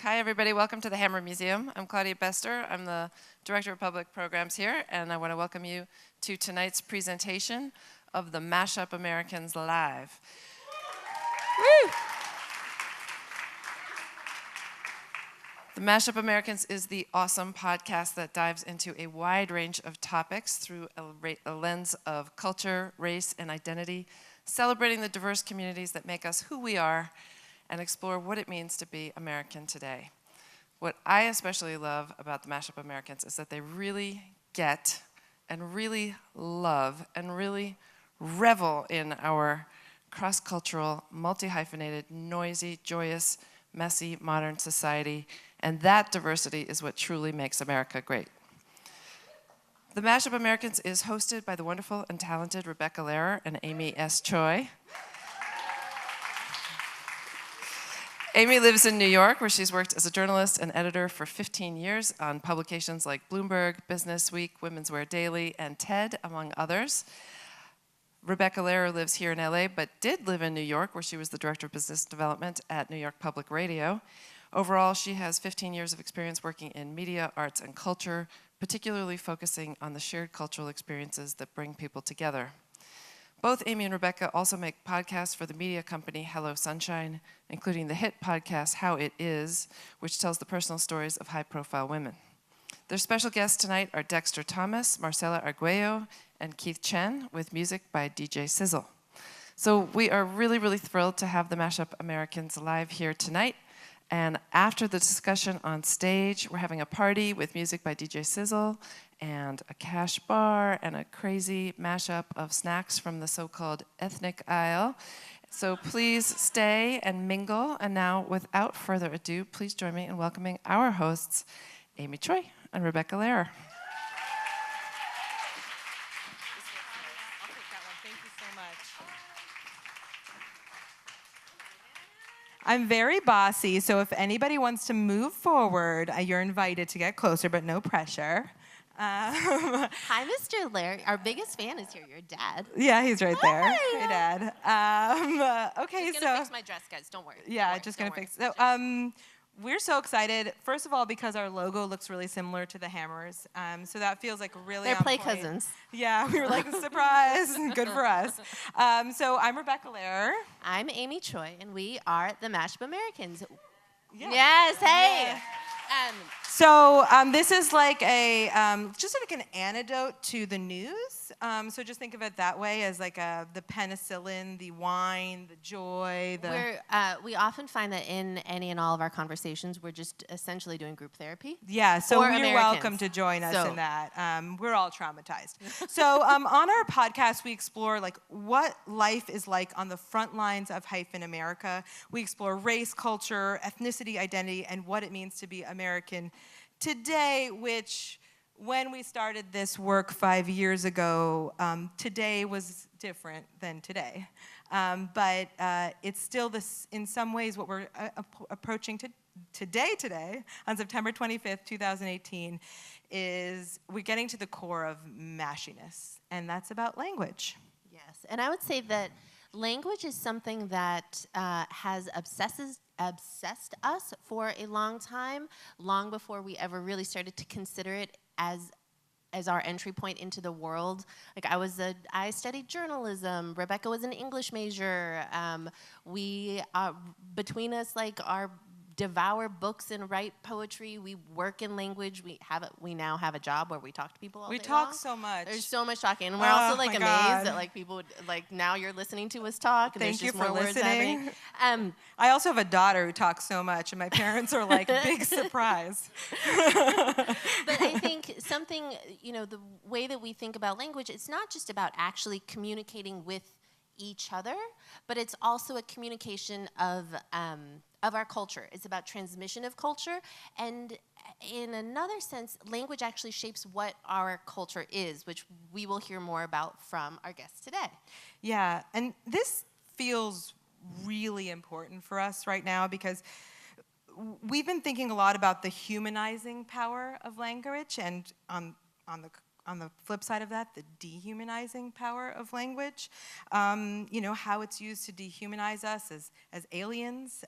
Hi, everybody. Welcome to the Hammer Museum. I'm Claudia Bester. I'm the Director of Public Programs here, and I want to welcome you to tonight's presentation of the Mashup Americans Live. Woo! The Mashup Americans is the awesome podcast that dives into a wide range of topics through a lens of culture, race, and identity, celebrating the diverse communities that make us who we are, and explore what it means to be American today. What I especially love about the Mashup Americans is that they really get and really love and really revel in our cross-cultural, multi-hyphenated, noisy, joyous, messy, modern society, and that diversity is what truly makes America great. The Mashup Americans is hosted by the wonderful and talented Rebecca Lehrer and Amy S. Choi. Amy lives in New York, where she's worked as a journalist and editor for 15 years on publications like Bloomberg, Business Week, Women's Wear Daily, and TED, among others. Rebecca Lehrer lives here in LA, but did live in New York, where she was the Director of Business Development at New York Public Radio. Overall, she has 15 years of experience working in media, arts, and culture, particularly focusing on the shared cultural experiences that bring people together. Both Amy and Rebecca also make podcasts for the media company Hello Sunshine, including the hit podcast How It Is, which tells the personal stories of high-profile women. Their special guests tonight are Dexter Thomas, Marcella Arguello, and Keith Chen, with music by DJ Sizzle. So we are really, really thrilled to have the Mashup Americans live here tonight. And after the discussion on stage, we're having a party with music by DJ Sizzle and a cash bar and a crazy mashup of snacks from the so-called ethnic aisle. So please stay and mingle. And now, without further ado, please join me in welcoming our hosts, Amy Choi and Rebecca Lehrer. I'm very bossy, so if anybody wants to move forward, you're invited to get closer, but no pressure. Hi, Mr. Lehrer. Our biggest fan is here, your dad. Yeah, he's right there. Hey, Dad. Okay, just gonna fix my dress, guys. Don't worry. Yeah, just gonna fix. So, we're so excited. First of all, because our logo looks really similar to the Hammers, so that feels like really. They're on play point. cousins. Yeah, we were like, surprise, good for us. So I'm Rebecca Lehrer. I'm Amy Choi, and we are the Mashup Americans. Yeah. Yes, hey. Yeah. So this is like a just like an antidote to the news. So just think of it that way, as like the penicillin, the wine, the joy. We often find that in any and all of our conversations, we're just essentially doing group therapy. Yeah, so you're Americans. welcome to join us in that. We're all traumatized. So on our podcast, we explore like what life is like on the front lines of hyphen America. We explore race, culture, ethnicity, identity, and what it means to be American today, which when we started this work 5 years ago, today was different than today. But it's still this, in some ways, what we're approaching today, on September 25th, 2018, is we're getting to the core of mashiness, and that's about language. Yes, and I would say that language is something that has obsessed us for a long time, long before we ever really started to consider it as our entry point into the world. Like I studied journalism. Rebecca was an English major. We between us devour books and write poetry. We work in language. We now have a job where we talk to people all day long. We talk so much. There's so much talking, and we're also amazed God. that people would, now you're listening to us talk. And Thank there's you just for more listening. Words happening. I also have a daughter who talks so much, and my parents are like, big surprise. But I think something, the way that we think about language, it's not just about actually communicating with each other, but it's also a communication of our culture. It's about transmission of culture, and in another sense, language actually shapes what our culture is, which we will hear more about from our guests today. Yeah, and this feels really important for us right now because we've been thinking a lot about the humanizing power of language, and on the flip side of that, the dehumanizing power of language. How it's used to dehumanize us as aliens.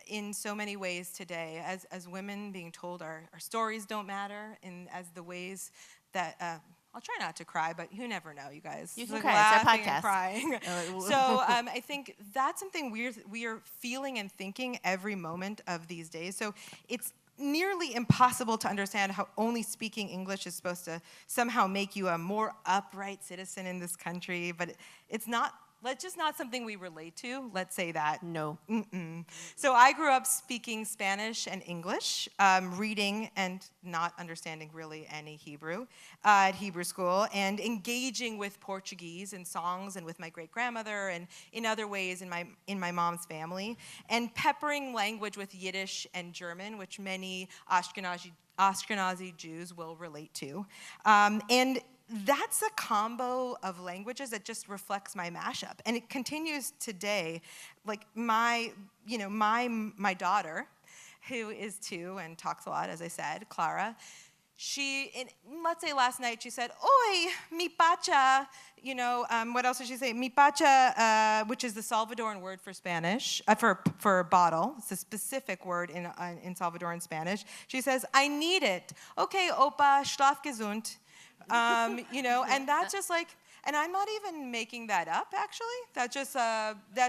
in so many ways today, as women being told our stories don't matter, and as the ways that, I'll try not to cry, but you never know, you guys. You can Like cry, it's our laughing podcast. and crying. So I think that's something we are feeling and thinking every moment of these days. So it's nearly impossible to understand how only speaking English is supposed to somehow make you a more upright citizen in this country, but it's not. That's just not something we relate to. Let's say that. No. So I grew up speaking Spanish and English, reading and not understanding really any Hebrew at Hebrew school, and engaging with Portuguese in songs and with my great-grandmother and in other ways in my mom's family, and peppering language with Yiddish and German, which many Ashkenazi Jews will relate to. And that's a combo of languages that just reflects my mashup, and it continues today. Like my daughter, who is 2 and talks a lot, as I said, Clara. Let's say last night she said, "Oi, mi pacha." What else did she say? Mi pacha, which is the Salvadoran word for Spanish, for bottle. It's a specific word in Salvadoran Spanish. She says, "I need it." Okay, Opa, schlaf gesund. And that's just like, and I'm not even making that up, actually. That's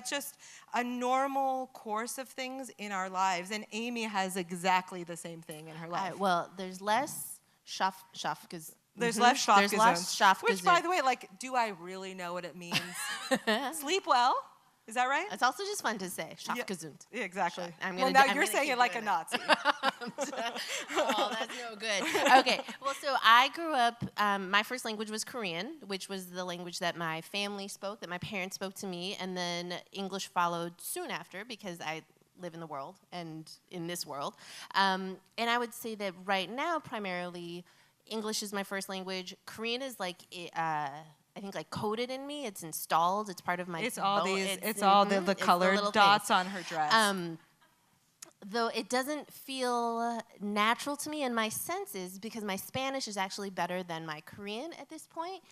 just a normal course of things in our lives. And Amy has exactly the same thing in her life. Well, there's less Schafgesund. There's less Schafgesund. There's less Schafgesund. Which, by the way, do I really know what it means? Sleep well. Is that right? It's also just fun to say. Schafgesund. Yeah, exactly. Now you're saying it like a Nazi. Oh, that's no good. Okay, well, so I grew up, my first language was Korean, which was the language that my family spoke, that my parents spoke to me, and then English followed soon after because I live in the world and in this world. And I would say that right now, primarily, English is my first language. Korean is like, I think like coded in me. It's installed. It's part of my. It's all the colored dots on her dress. Though it doesn't feel natural to me, and my sense is because my Spanish is actually better than my Korean at this point,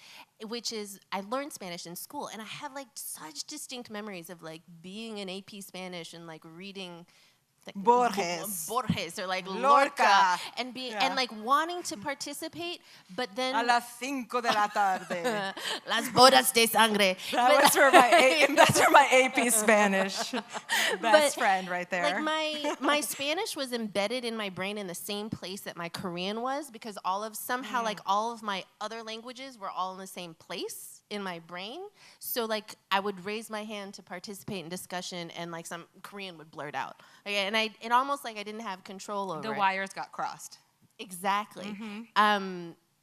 which is I learned Spanish in school, and I have like such distinct memories of like being in AP Spanish and like reading. Borges or like Lorca and and like wanting to participate, but then a las 5 de la tarde. Las bodas de sangre. That's for my AP Spanish best friend right there. Like my Spanish was embedded in my brain in the same place that my Korean was, because all of my other languages were all in the same place in my brain. So like I would raise my hand to participate in discussion, and like some Korean would blurt out. Okay, and it almost like I didn't have control over it. The wires got crossed. Exactly.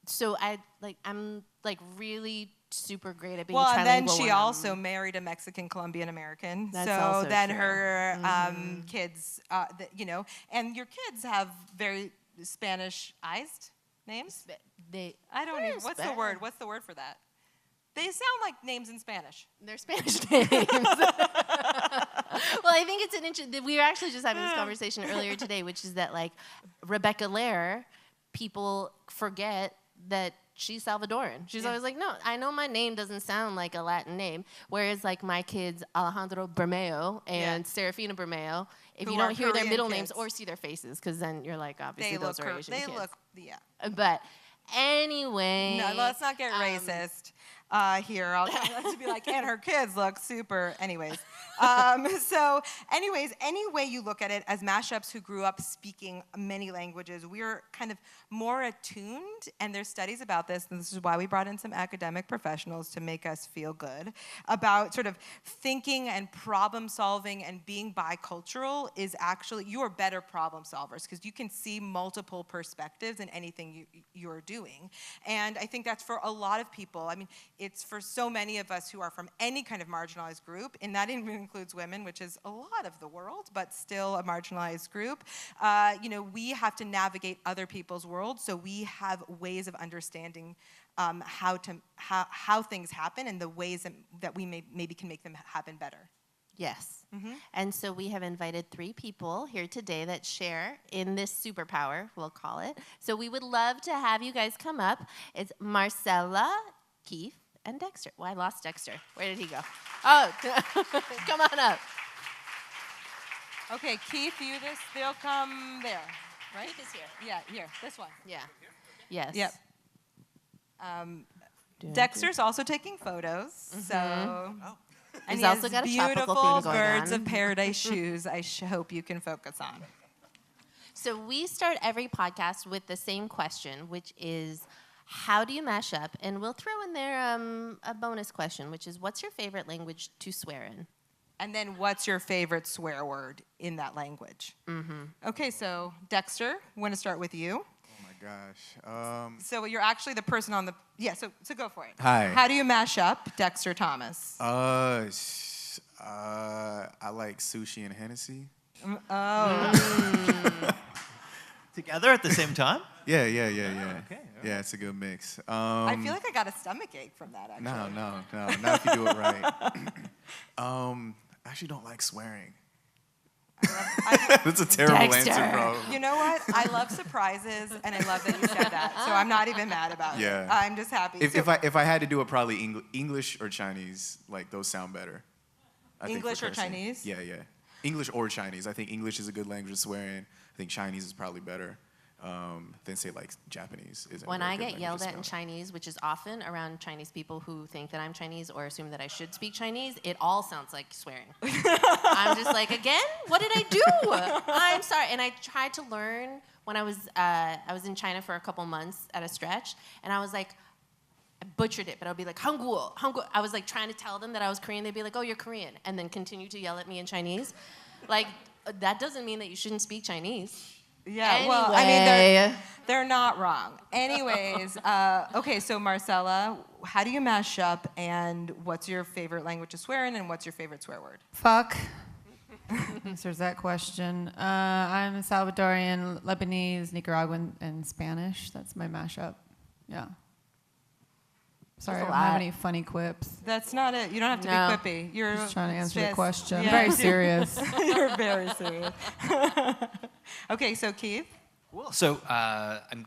So I'm like really super great at being trilingual. trilingual. Well, and then she also married a Mexican Colombian American. That's so also then true. her kids, and your kids have very Spanish-ized names. I don't even. What's the word? What's the word for that? They sound like names in Spanish. They're Spanish names. Well, I think it's an interesting. We were actually just having this conversation earlier today, which is that like Rebecca Lehrer, people forget that she's Salvadoran. She's always like, no, I know my name doesn't sound like a Latin name. Whereas like my kids, Alejandro Bermeo and Serafina Bermeo, if you don't hear their middle names or see their faces, because then you're like, obviously those are Asian kids. But anyway. No, let's not get racist here. I'll to be like, and her kids look super. Anyways. Any way you look at it, as mashups who grew up speaking many languages, we're kind of more attuned, and there's studies about this, and this is why we brought in some academic professionals to make us feel good, about sort of thinking and problem solving and being bicultural is actually, you are better problem solvers because you can see multiple perspectives in anything you're doing. And I think that's for a lot of people. I mean, it's for so many of us who are from any kind of marginalized group, and that even includes women, which is a lot of the world, but still a marginalized group. We have to navigate other people's worlds, so we have ways of understanding how things happen and the ways that we maybe can make them happen better. Yes. And so we have invited 3 people here today that share in this superpower, we'll call it. So we would love to have you guys come up. It's Marcella, Keith, and Dexter. Well, I lost Dexter. Where did he go? Oh, come on up. Okay, Keith, they'll come there, right? Keith is here. Yeah, here, this one. Yeah. Yes. Yep. Dexter's also taking photos, so. Oh. And He's he also has got a tropical beautiful theme going birds on. of paradise shoes. I hope you can focus on. So we start every podcast with the same question, which is, how do you mash up? And we'll throw in there a bonus question, which is, what's your favorite language to swear in? And then what's your favorite swear word in that language? Okay, so Dexter, we want to start with you. Oh my gosh. So you're actually the person on the, so go for it. Hi. How do you mash up Dexter Thomas? I like sushi and Hennessy. Together at the same time? Yeah. Okay. Yeah, it's a good mix. I feel like I got a stomach ache from that, actually. No, not if you do it right. I actually don't like swearing. That's a terrible Dexter. answer, bro. You know what? I love surprises, and I love that you said that. So I'm not even mad about it. I'm just happy. If I had to do it, probably English or Chinese, like those sound better. I think, English for or cursing. Chinese? Yeah. English or Chinese. I think English is a good language to swear in. I think Chinese is probably better than, say, like Japanese. When I get yelled at in Chinese, which is often around Chinese people who think that I'm Chinese or assume that I should speak Chinese, it all sounds like swearing. I'm just like, again? What did I do? I'm sorry. And I tried to learn when I was in China for a couple months at a stretch, and I was like, I butchered it, but I would be like, Hangguo. I was like trying to tell them that I was Korean. They'd be like, oh, you're Korean, and then continue to yell at me in Chinese. Like, that doesn't mean that you shouldn't speak Chinese. Yeah, well, I mean, they're not wrong. Anyways, okay, so Marcella, how do you mash up, and what's your favorite language to swear in, and what's your favorite swear word? Fuck. Answers that question. I'm Salvadorian, Lebanese, Nicaraguan, and Spanish. That's my mashup. Yeah. Sorry, I don't have any funny quips. That's not it. You don't have to be quippy. You're just trying to answer your question. Yeah. I'm very serious. You're very serious. Okay, so Keith. Cool. So I'm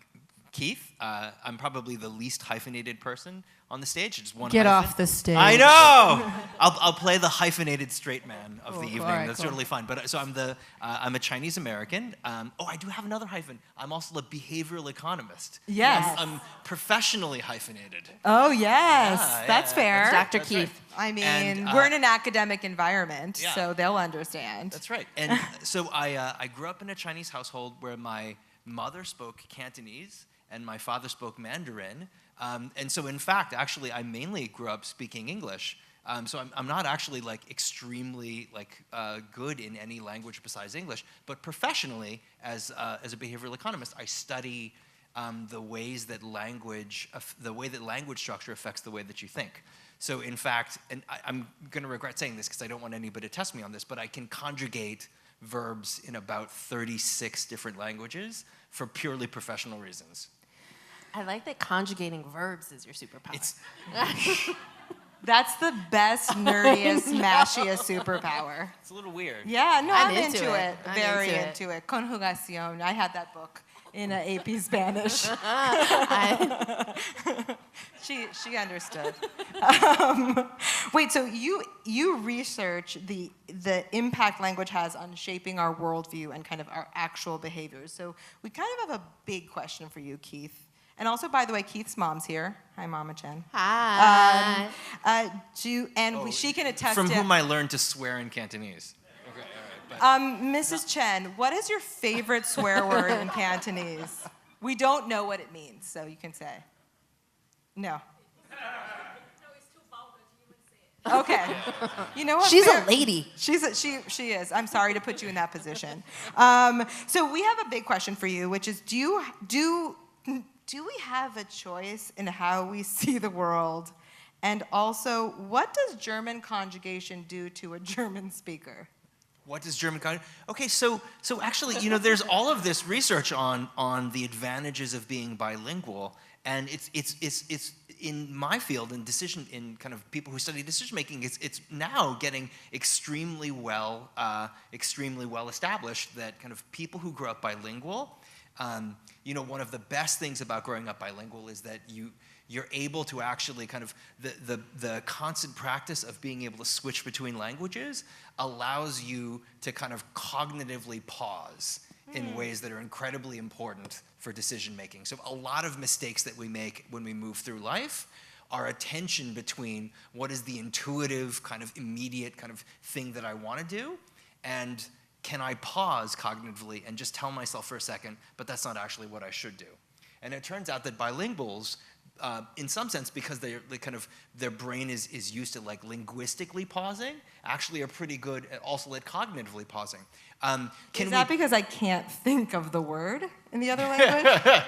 Keith. I'm probably the least hyphenated person on the stage. Just one. Get hyphen. off the stage. I know. I'll play the hyphenated straight man of the evening. Right, That's totally fine. But so I'm a Chinese American. I do have another hyphen. I'm also a behavioral economist. Yes. I'm professionally hyphenated. Oh yes, that's fair. Dr. Keith. Right. I mean, And, we're in an academic environment, yeah. so they'll understand. That's right. And so I grew up in a Chinese household where my mother spoke Cantonese and my father spoke Mandarin. And so, in fact, actually, I mainly grew up speaking English. So I'm not actually like extremely good in any language besides English. But professionally, as a behavioral economist, I study the way that language structure affects the way that you think. So in fact, and I'm going to regret saying this because I don't want anybody to test me on this, but I can conjugate verbs in about 36 different languages for purely professional reasons. I like that conjugating verbs is your superpower. That's the best, nerdiest, mashiest superpower. It's a little weird. Yeah, no, I'm into into it. it. I'm Very into it. into it. Conjugación. I had that book in AP Spanish. She understood. Wait, so you research the impact language has on shaping our worldview and kind of our actual behaviors. So we kind of have a big question for you, Keith. And also, by the way, Keith's mom's here. Hi, Mama Chen. Hi. She can attest From to... whom I learned to swear in Cantonese. Okay, all right. Mrs. Chen, what is your favorite swear word in Cantonese? We don't know what it means, so you can say. No. Okay. You know what? She's a lady. She is. I'm sorry to put you in that position. So we have a big question for you, which is, do we have a choice in how we see the world? And also, what does German conjugation do to a German speaker? What does German conjugation? Okay, so actually, there's all of this research on the advantages of being bilingual, and it's in my field in kind of people who study decision making, it's now getting extremely well established that kind of people who grow up bilingual, one of the best things about growing up bilingual is that you're able to actually kind of, the constant practice of being able to switch between languages allows you to kind of cognitively pause in ways that are incredibly important for decision making. So a lot of mistakes that we make when we move through life are a tension between what is the intuitive kind of immediate kind of thing that I want to do, and can I pause cognitively and just tell myself for a second, but that's not actually what I should do. And it turns out that bilinguals, in some sense, because they kind of, their brain is used to like linguistically pausing, actually are pretty good also at cognitively pausing. Is that because I can't think of the word in the other language?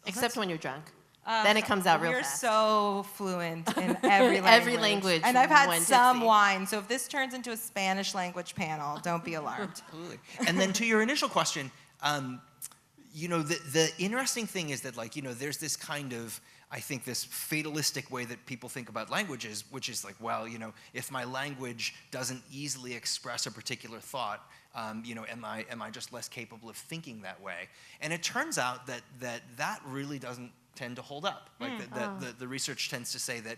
Except when you're drunk. Then it comes out real fast. You're so fluent in every language. Every language. And I've had one to some see. wine, so if this turns into a Spanish language panel, don't be alarmed. Absolutely. And then to your initial question, you know, the interesting thing is that, like, you know, there's this kind of, I think, this fatalistic way that people think about languages, which is like, well, you know, if my language doesn't easily express a particular thought, you know, am I just less capable of thinking that way? And it turns out that really doesn't tend to hold up. Like the research tends to say that,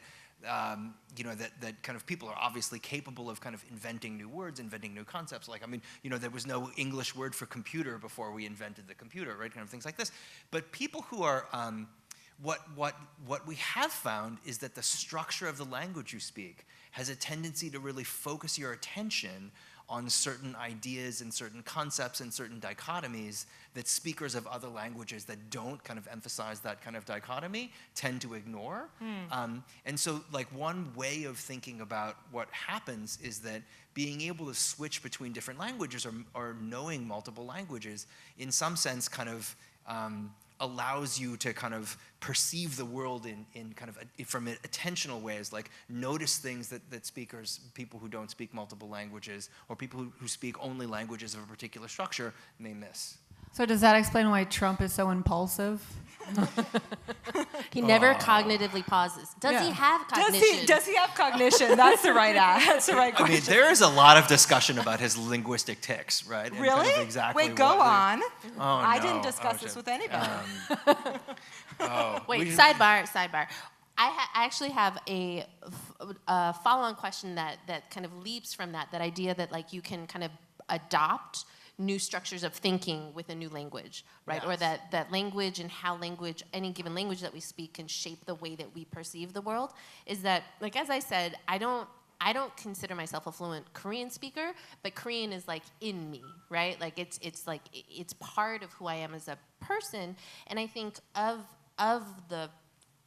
you know, that kind of people are obviously capable of kind of inventing new words, inventing new concepts. Like, I mean, you know, there was no English word for computer before we invented the computer, right? Kind of things like this. But people who are, what we have found is that the structure of the language you speak has a tendency to really focus your attention on certain ideas and certain concepts and certain dichotomies that speakers of other languages that don't kind of emphasize that kind of dichotomy tend to ignore. And so, like, one way of thinking about what happens is that being able to switch between different languages or knowing multiple languages in some sense kind of allows you to kind of perceive the world in kind of from attentional ways, like notice things that people who don't speak multiple languages or people who speak only languages of a particular structure may miss. So does that explain why Trump is so impulsive? He never cognitively pauses. Does he have cognition? Does he have cognition? That's the right That's the right question. I mean, there is a lot of discussion about his linguistic tics, right? And Really? kind of exactly Wait, go on. Oh, I no. didn't discuss Oh, this shit. with anybody. Wait, sidebar. I actually have a follow-on question that kind of leaps from that idea that, like, you can kind of adopt new structures of thinking with a new language, right? Yes. Or that language and how any given language that we speak can shape the way that we perceive the world. Is that, like, as I said, I don't consider myself a fluent Korean speaker, but Korean is like in me, right? Like it's part of who I am as a person. And I think of the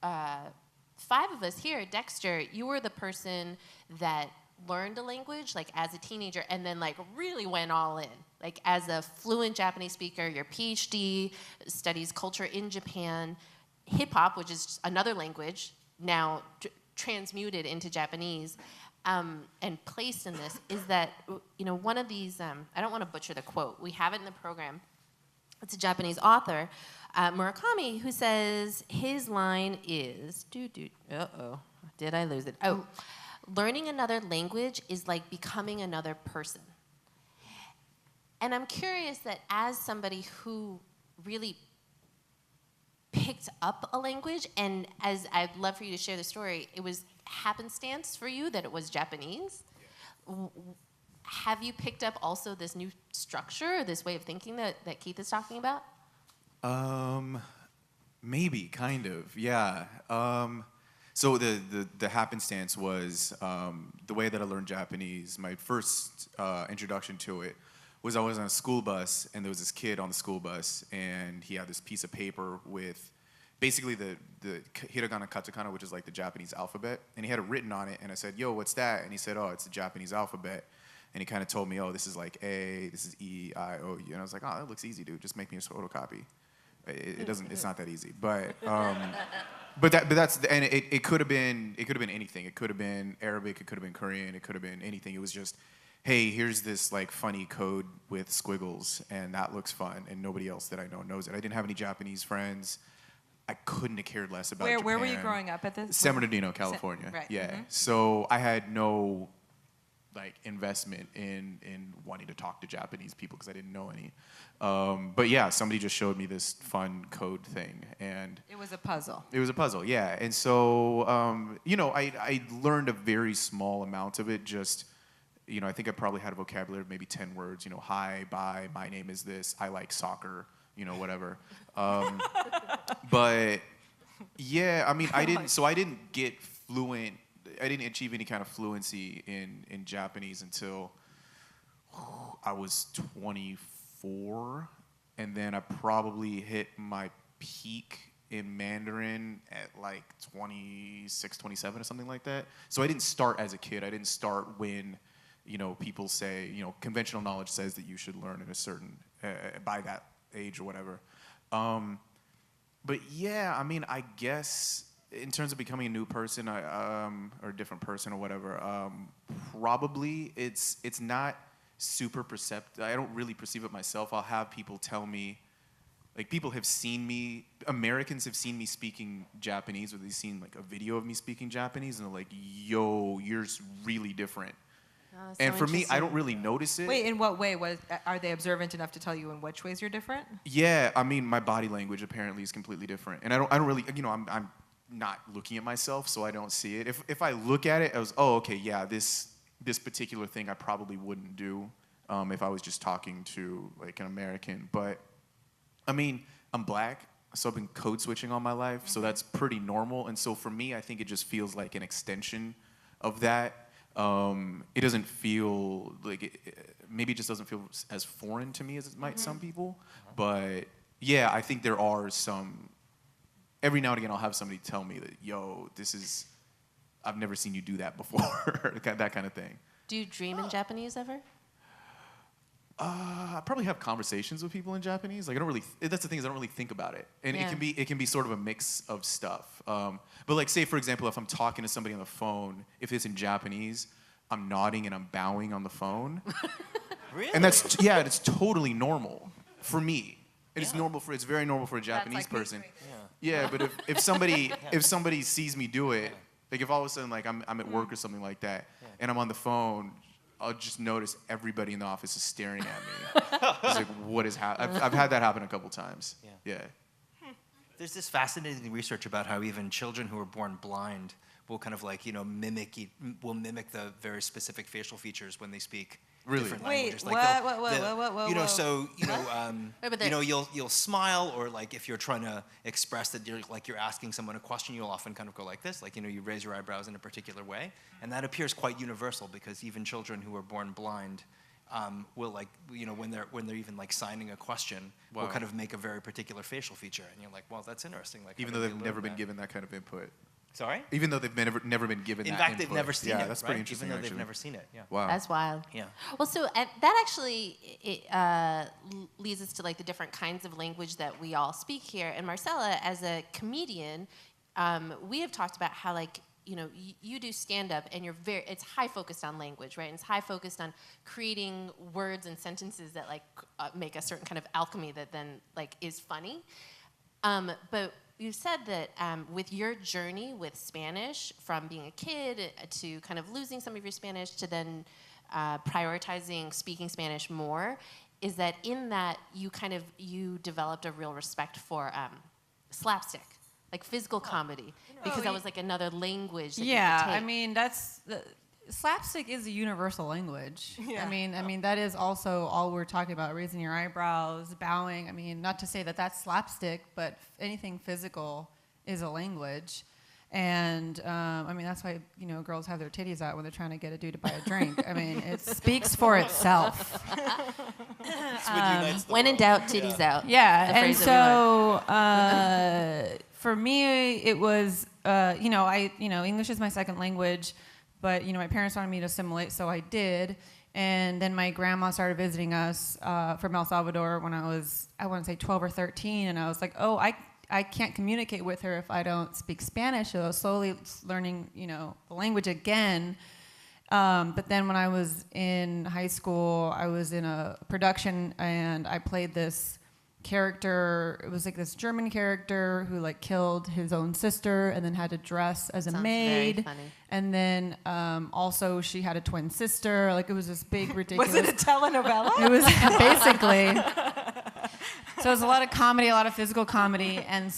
5 of us here, Dexter, you were the person that learned a language like as a teenager and then like really went all in. Like as a fluent Japanese speaker, your PhD studies culture in Japan, hip hop, which is another language, now transmuted into Japanese, and placed in this, is that, you know, one of these, I don't want to butcher the quote, we have it in the program. It's a Japanese author, Murakami, who says his line is, uh-oh, did I lose it? Oh, learning another language is like becoming another person. And I'm curious that as somebody who really picked up a language, and as I'd love for you to share the story, it was happenstance for you that it was Japanese. Yeah. Have you picked up also this new structure, this way of thinking that Keith is talking about? Maybe, kind of, yeah. So the happenstance was the way that I learned Japanese. My first introduction to it was I was on a school bus, and there was this kid on the school bus, and he had this piece of paper with basically the hiragana, katakana, which is like the Japanese alphabet, and he had it written on it, and I said, yo, what's that? And he said, oh, it's the Japanese alphabet. And he kind of told me, oh, this is like A, this is E, I, O, U. And I was like, oh, that looks easy, dude. Just make me a photocopy. It doesn't. It's not that easy. But that's and it could have been anything. It could have been Arabic. It could have been Korean. It could have been anything. It was just, hey, here's this like funny code with squiggles, and that looks fun, and nobody else that I know knows it. I didn't have any Japanese friends. I couldn't have cared less about Japan. Where were you growing up at this? San Bernardino, California. Right. Yeah. Mm-hmm. So I had no like investment in wanting to talk to Japanese people because I didn't know any. But yeah, somebody just showed me this fun code thing, and It was a puzzle. it was a puzzle, yeah. And so, you know, I learned a very small amount of it. Just, you know, I think I probably had a vocabulary of maybe 10 words. You know, hi, bye, my name is this, I like soccer, you know, whatever. But yeah, I mean, I didn't get fluent. I didn't achieve any kind of fluency in Japanese until I was 24, and then I probably hit my peak in Mandarin at like 26, 27 or something like that. So I didn't start as a kid. I didn't start when, you know, people say, you know, conventional knowledge says that you should learn at a certain, by that age or whatever. But yeah, I mean, I guess in terms of becoming a new person, or a different person or whatever, probably it's not super perceptive. I don't really perceive it myself. I'll have people tell me, like, people have seen me, Americans have seen me speaking Japanese, or they've seen like a video of me speaking Japanese, and they're like, yo, you're really different. Oh, And so for me, I interesting. don't really notice it. Wait, in what way? Are they observant enough to tell you in which ways you're different? Yeah, I mean, my body language apparently is completely different, and I don't really, you know, I'm not looking at myself, so I don't see it. If I look at it, I was, oh, okay, yeah, this particular thing I probably wouldn't do if I was just talking to like an American. But I mean, I'm black, so I've been code switching all my life, so that's pretty normal. And so for me, I think it just feels like an extension of that. It doesn't feel like maybe it just doesn't feel as foreign to me as it might some people. But yeah, I think there are some. Every now and again, I'll have somebody tell me that, yo, I've never seen you do that before, that kind of thing. Do you dream in Japanese ever? I probably have conversations with people in Japanese. Like, I don't really. That's the thing, is I don't really think about it, and Yeah. it can be sort of a mix of stuff. But like, say for example, if I'm talking to somebody on the phone, if it's in Japanese, I'm nodding and I'm bowing on the phone. Really? And it's totally normal for me. It's very normal for a Japanese like me person. doing Yeah, but if somebody sees me do it, like if all of a sudden like I'm at work or something like that, and I'm on the phone, I'll just notice everybody in the office is staring at me. It's like, what is happening? I've had that happen a couple times. Yeah. There's this fascinating research about how even children who are born blind will kind of like, you know, mimic the very specific facial features when they speak Really? different Wait, languages. Like what? You know, whoa. so you know, Wait, but you know, you'll smile, or like if you're trying to express that you're asking someone a question, you'll often kind of go like this, like, you know, you raise your eyebrows in a particular way, and that appears quite universal because even children who are born blind will, like, you know, when they're even like signing a question, will Wow. kind of make a very particular facial feature, and you're like, well, that's interesting. Like, Even how though did they've you never learn been that? given that kind of input. Sorry? Even though they've never been given In that fact, input. they've never seen it. Yeah, that's pretty right? interesting, Even though actually. they've never seen it. Yeah. Wow. That's wild. Yeah. Well, so that actually leads us to like the different kinds of language that we all speak here. And Marcella, as a comedian, we have talked about how, like, you know, you do stand-up and it's high focused on language, right? And it's high focused on creating words and sentences that like make a certain kind of alchemy that then like is funny. But you said that with your journey with Spanish, from being a kid to kind of losing some of your Spanish to then prioritizing speaking Spanish more, is that in that you developed a real respect for slapstick, like physical comedy, because that was like another language that you could take. I mean, slapstick is a universal language. Yeah. I mean that is also all we're talking about: raising your eyebrows, bowing. I mean, not to say that that's slapstick, but anything physical is a language. And I mean, that's why, you know, girls have their titties out when they're trying to get a dude to buy a drink. I mean, it speaks for itself. When in doubt, titties out. Yeah, The and phrase that we so for me, it was English is my second language, but you know, my parents wanted me to assimilate, so I did. And then my grandma started visiting us from El Salvador when I want to say 12 or 13, and I was like, oh, I can't communicate with her if I don't speak Spanish. So I was slowly learning, you know, the language again. But then when I was in high school, I was in a production and I played this character. It was like this German character who like killed his own sister and then had to dress as a Sounds maid. very funny. And then also she had a twin sister. Like it was this big ridiculous. Was it a telenovela? It was basically. So it was a lot of comedy, a lot of physical comedy, and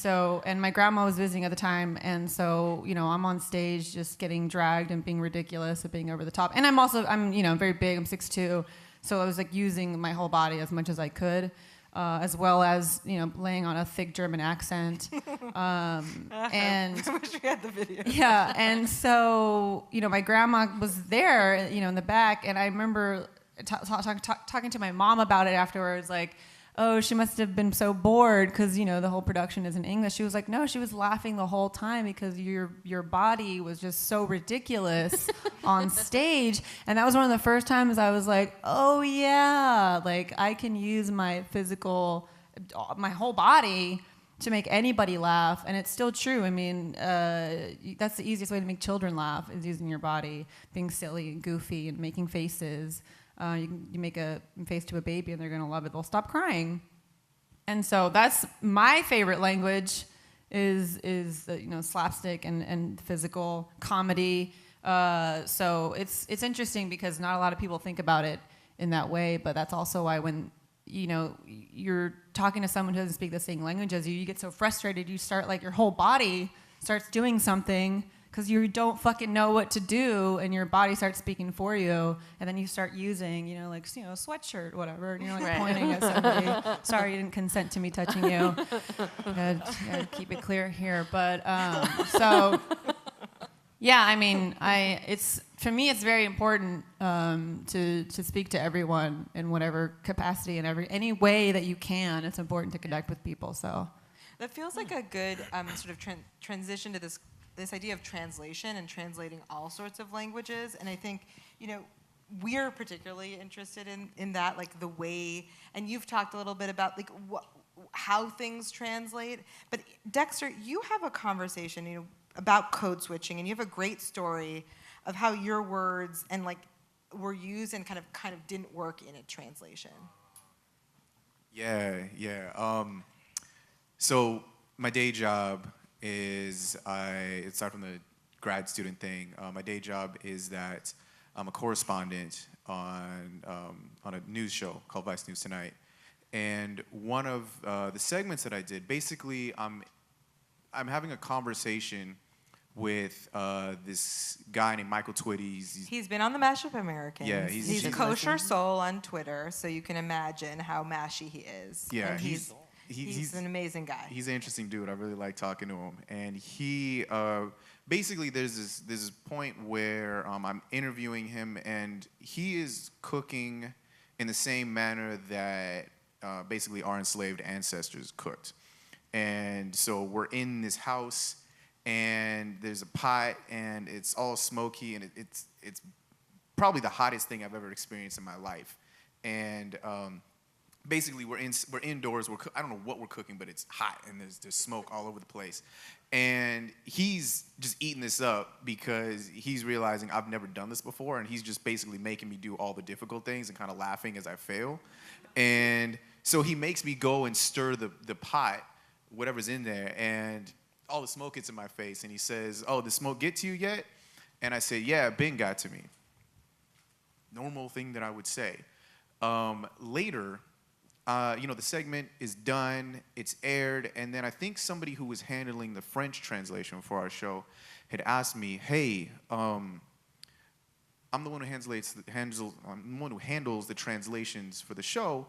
my grandma was visiting at the time, and so I'm on stage just getting dragged and being ridiculous and being over the top. And I'm very big. I'm 6'2", so I was like using my whole body as much as I could. As well as laying on a thick German accent, and I wish we had the video. yeah, and so my grandma was there, in the back, and I remember talking to my mom about it afterwards, like, oh, she must have been so bored because the whole production is in English. She was like, no, she was laughing the whole time because your body was just so ridiculous on stage. And that was one of the first times I was like, oh yeah, like I can use my whole body to make anybody laugh. And it's still true. I mean, that's the easiest way to make children laugh, is using your body, being silly and goofy and making faces. You make a face to a baby and they're going to love it. They'll stop crying. And so that's my favorite language is slapstick and physical comedy. So it's interesting because not a lot of people think about it in that way, but that's also why when you're talking to someone who doesn't speak the same language as you get so frustrated, you start like your whole body starts doing something because you don't fucking know what to do, and your body starts speaking for you, and then you start using, sweatshirt, whatever, and you're like pointing at somebody. Sorry, you didn't consent to me touching you. Gotta keep it clear here, but yeah, I mean, for me, it's very important to speak to everyone in whatever capacity and any way that you can. It's important to connect with people. So that feels like a good sort of transition to this idea of translation and translating all sorts of languages. And I think, we're particularly interested in that, like the way, and you've talked a little bit about like how things translate. But Dexter, you have a conversation, about code switching, and you have a great story of how your words and like were used and kind of didn't work in a translation. Yeah. So my day job is aside from the grad student thing, my day job is that I'm a correspondent on a news show called Vice News Tonight, and one of the segments that I did, basically, I'm having a conversation with this guy named Michael Twitty. He's been on the Mashup Americans. Yeah, he's Kosher Soul on Twitter, so you can imagine how mashy he is. Yeah, and he's an amazing guy. He's an interesting dude. I really like talking to him. And he, basically, there's this point where I'm interviewing him, and he is cooking in the same manner that basically our enslaved ancestors cooked. And so we're in this house, and there's a pot, and it's all smoky, and it's probably the hottest thing I've ever experienced in my life. And basically, we're indoors. I don't know what we're cooking, but it's hot, and there's smoke all over the place. And he's just eating this up because he's realizing I've never done this before, and he's just basically making me do all the difficult things and kind of laughing as I fail. And so he makes me go and stir the pot, whatever's in there, and all the smoke gets in my face. And he says, "Oh, did smoke get to you yet?" And I say, "Yeah, Ben got to me." Normal thing that I would say. Later, the segment is done, it's aired, and then I think somebody who was handling the French translation for our show had asked me, "Hey, I'm the one who handles the translations for the show.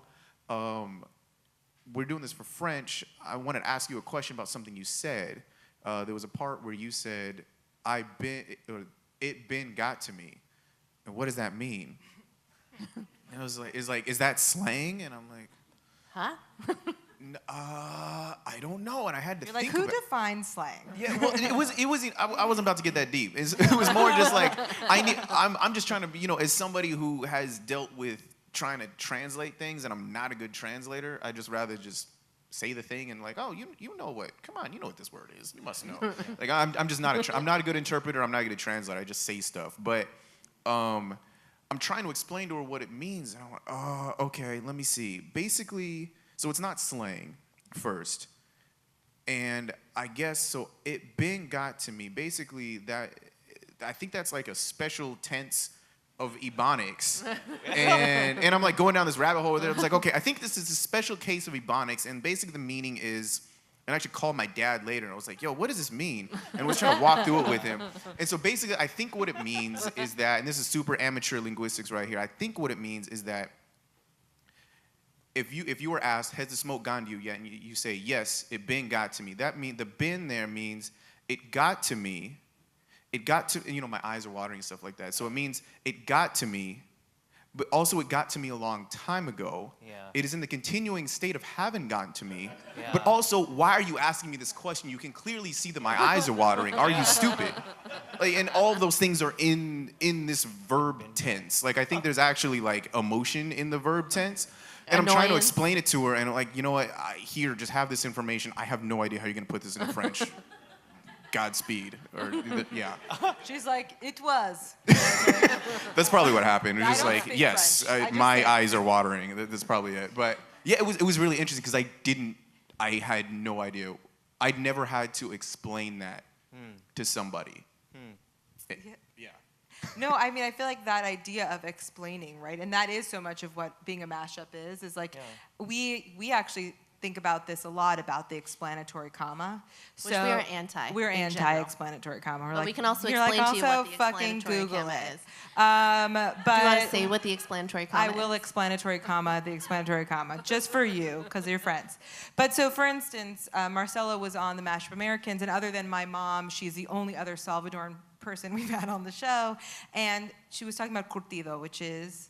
We're doing this for French. I wanted to ask you a question about something you said. There was a part where you said, it been got to me. And what does that mean?" And I was like, is that slang? And I'm like, Huh? I don't know. And I had to You're like, think who about it. defines slang? Yeah, well, it wasn't. I wasn't about to get that deep. It was more just like I'm just trying to, as somebody who has dealt with trying to translate things, and I'm not a good translator. I just rather just say the thing and like, oh, you know what? Come on, you know what this word is. You must know. Like I'm just not I'm not a good interpreter. I'm not a good translator. I just say stuff. But I'm trying to explain to her what it means. And I'm like, oh, okay, let me see. Basically, So it's not slang first. And I guess, so it been got to me, basically that, I think that's like a special tense of Ebonics. and I'm like going down this rabbit hole with it. I was like, okay, I think this is a special case of Ebonics, and basically the meaning is, and I actually called my dad later, and I was like, yo, what does this mean? And I was trying to walk through it with him. And so basically, I think what it means is that, and this is super amateur linguistics right here, I think what it means is that if you were asked, has the smoke gone to you yet? And you say, yes, it been got to me. That means, the been there means it got to me. It got to, you know, my eyes are watering and stuff like that. So it means it got to me, but also it got to me a long time ago. Yeah. It is in the continuing state of having gotten to me. Yeah. But also, why are you asking me this question? You can clearly see that my eyes are watering. Are you stupid? Like, and all of those things are in this verb tense. Like, I think there's actually like emotion in the verb tense. And I'm trying to explain it to her, and like, you know what? Here, just have this information. I have no idea how you're gonna put this into French. Godspeed, or yeah. She's like, it was. That's probably what happened. It was I just don't like, speak yes, French. I just my say- eyes are watering. That's probably it. But yeah, it was really interesting because I had no idea. I'd never had to explain that to somebody. Yeah. No, I mean, I feel like that idea of explaining, right? And that is so much of what being a mashup is like, we actually think about this a lot, about the explanatory comma. Which we are anti. We're in anti-explanatory comma. We're But like, we can also you're explain like, to you what also the fucking explanatory Google comma it. is. But Do you want to say what the explanatory comma I is? will explanatory comma, the explanatory comma, just for you, because you're friends. But so, for instance, Marcella was on the Mashup Americans, and other than my mom, she's the only other Salvadoran person we've had on the show, and she was talking about curtido, which is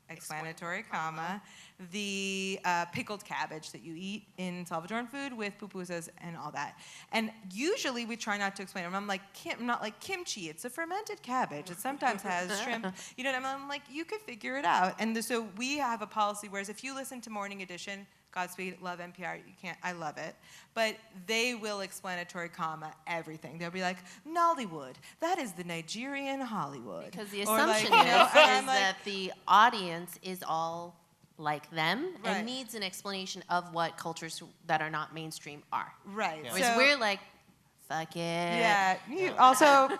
explanatory comma, the pickled cabbage that you eat in Salvadoran food with pupusas and all that. And usually we try not to explain it. I'm like, not like kimchi. It's a fermented cabbage. It sometimes has shrimp. You know what I mean? I'm like, you could figure it out. And so we have a policy, whereas if you listen to Morning Edition, Godspeed, love NPR, you can't, I love it. But they will explanatory comma everything. They'll be like, Nollywood, that is the Nigerian Hollywood. Because the Or like, assumption you know, is and I'm like, that the audience is all like them Right. and needs an explanation of what cultures that are not mainstream are. right. Whereas So, we're like, fuck it. yeah, you also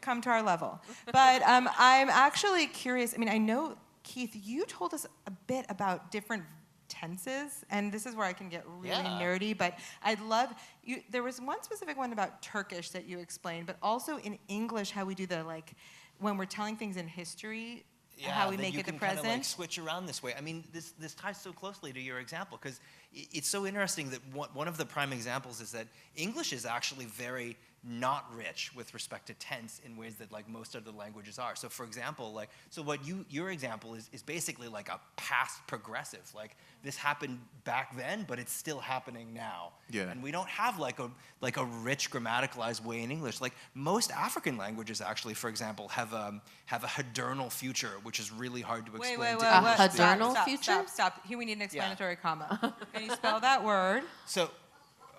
come to our level. But I'm actually curious. I mean, I know, Keith, you told us a bit about different tenses, and this is where I can get really nerdy, but I'd love you. There was one specific one about Turkish that you explained, but also in English, how we do the, like, when we're telling things in history, how we that make you it the can kind present. of like switch around this way. I mean, this ties so closely to your example because it's so interesting that one of the prime examples is that English is actually very not rich with respect to tense in ways that like most other languages are. So for example, like, so what your example is basically like a past progressive. Like this happened back then, but it's still happening now. Yeah. And we don't have like a rich grammaticalized way in English. Like most African languages actually, for example, have a hedernal future, which is really hard to explain. Wait. to A English speakers. hedernal future? Stop. Here we need an explanatory comma. Can you spell that word? So,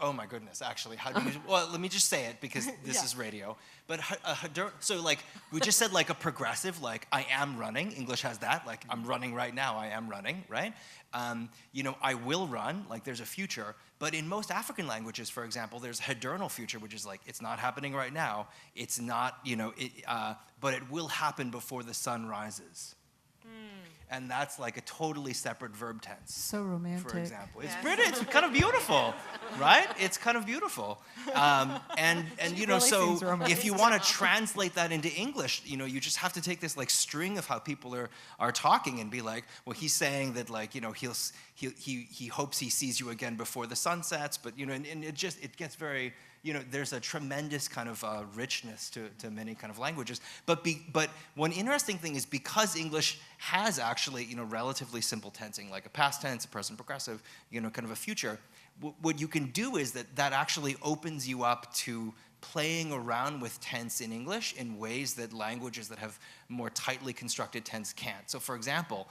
oh my goodness, actually, how do you, well, let me just say it because this is radio. But so like, we just said like a progressive, like I am running, English has that, like I'm running right now, I am running, right? You know, I will run, like there's a future. But in most African languages, for example, there's hedernal future, which is like, it's not happening right now, it's not, you know, but it will happen before the sun rises. And that's like a totally separate verb tense. So romantic. For example, it's pretty. It's kind of beautiful, right? It's kind of beautiful, and you know, really so seems romantic. if you want to translate that into English, you know, you just have to take this like string of how people are talking and be like, well, he's saying that like, you know, he hopes he sees you again before the sun sets, but you know, and it gets very. You know, there's a tremendous kind of richness to many kind of languages. But one interesting thing is because English has actually, you know, relatively simple tensing, like a past tense, a present progressive, you know, kind of a future, what you can do is that actually opens you up to playing around with tense in English in ways that languages that have more tightly constructed tense can't. So for example,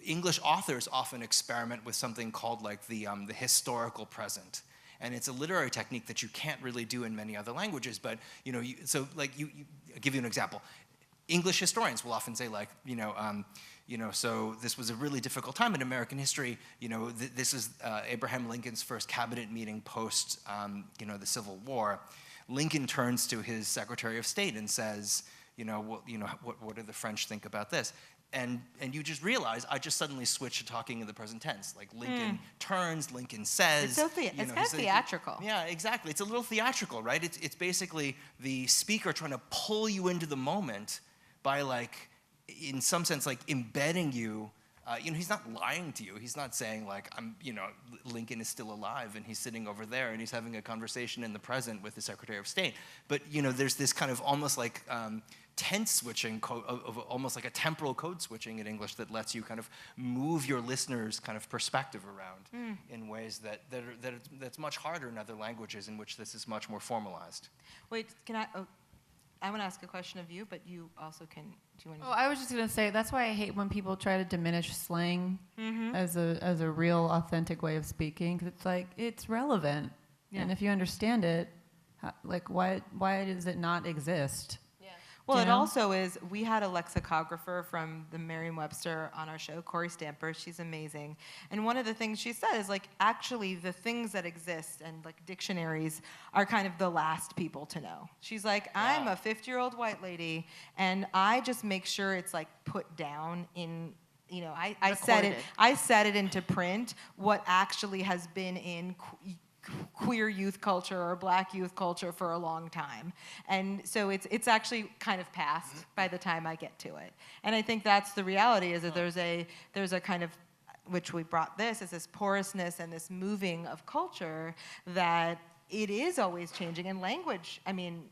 English authors often experiment with something called like the historical present. And it's a literary technique that you can't really do in many other languages, but you know, I'll give you an example. English historians will often say, like, so this was a really difficult time in American history. This is Abraham Lincoln's first cabinet meeting post, the Civil War. Lincoln turns to his Secretary of State and says, what do the French think about this? And you just realize I just suddenly switched to talking in the present tense. Like Lincoln turns, Lincoln says. It's kind of theatrical. Yeah, exactly. It's a little theatrical, right? It's basically the speaker trying to pull you into the moment by, like, in some sense, like embedding you. He's not lying to you. He's not saying, like, Lincoln is still alive and he's sitting over there and he's having a conversation in the present with the Secretary of State. But, there's this kind of almost like tense switching, almost like a temporal code switching in English that lets you kind of move your listener's kind of perspective around in ways that's much harder in other languages in which this is much more formalized. Wait, can I? I want to ask a question of you, but you also can. Do you want to? Oh, I was just gonna say that's why I hate when people try to diminish slang as a real, authentic way of speaking. 'Cause it's like it's relevant, and if you understand it, like why does it not exist? Well, it also is, we had a lexicographer from the Merriam-Webster on our show, Corey Stamper. She's amazing. And one of the things she said is, like, actually the things that exist and, like, dictionaries are kind of the last people to know. She's like, I'm a 50-year-old white lady, and I just make sure it's, like, put down in, I set it into print, what actually has been in queer youth culture or black youth culture for a long time. And so it's actually kind of past by the time I get to it. And I think that's the reality, is that there's a kind of, which we brought this, is this porousness and this moving of culture that it is always changing. And language,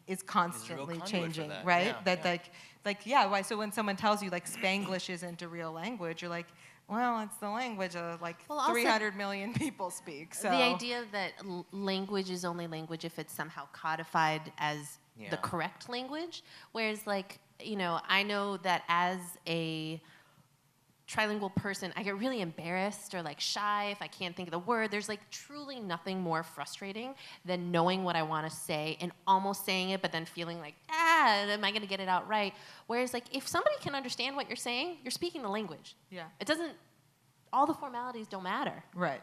is constantly changing, right? Why? So when someone tells you, like, Spanglish isn't a real language, you're like, well, it's the language of, like, 300 million people speak. So the idea that language is only language if it's somehow codified as the correct language, whereas, like, I know that as a trilingual person, I get really embarrassed or, like, shy if I can't think of the word. There's, like, truly nothing more frustrating than knowing what I want to say and almost saying it, but then feeling like, am I going to get it out right? Whereas, like, if somebody can understand what you're saying, you're speaking the language. Yeah. It doesn't, all the formalities don't matter. Right.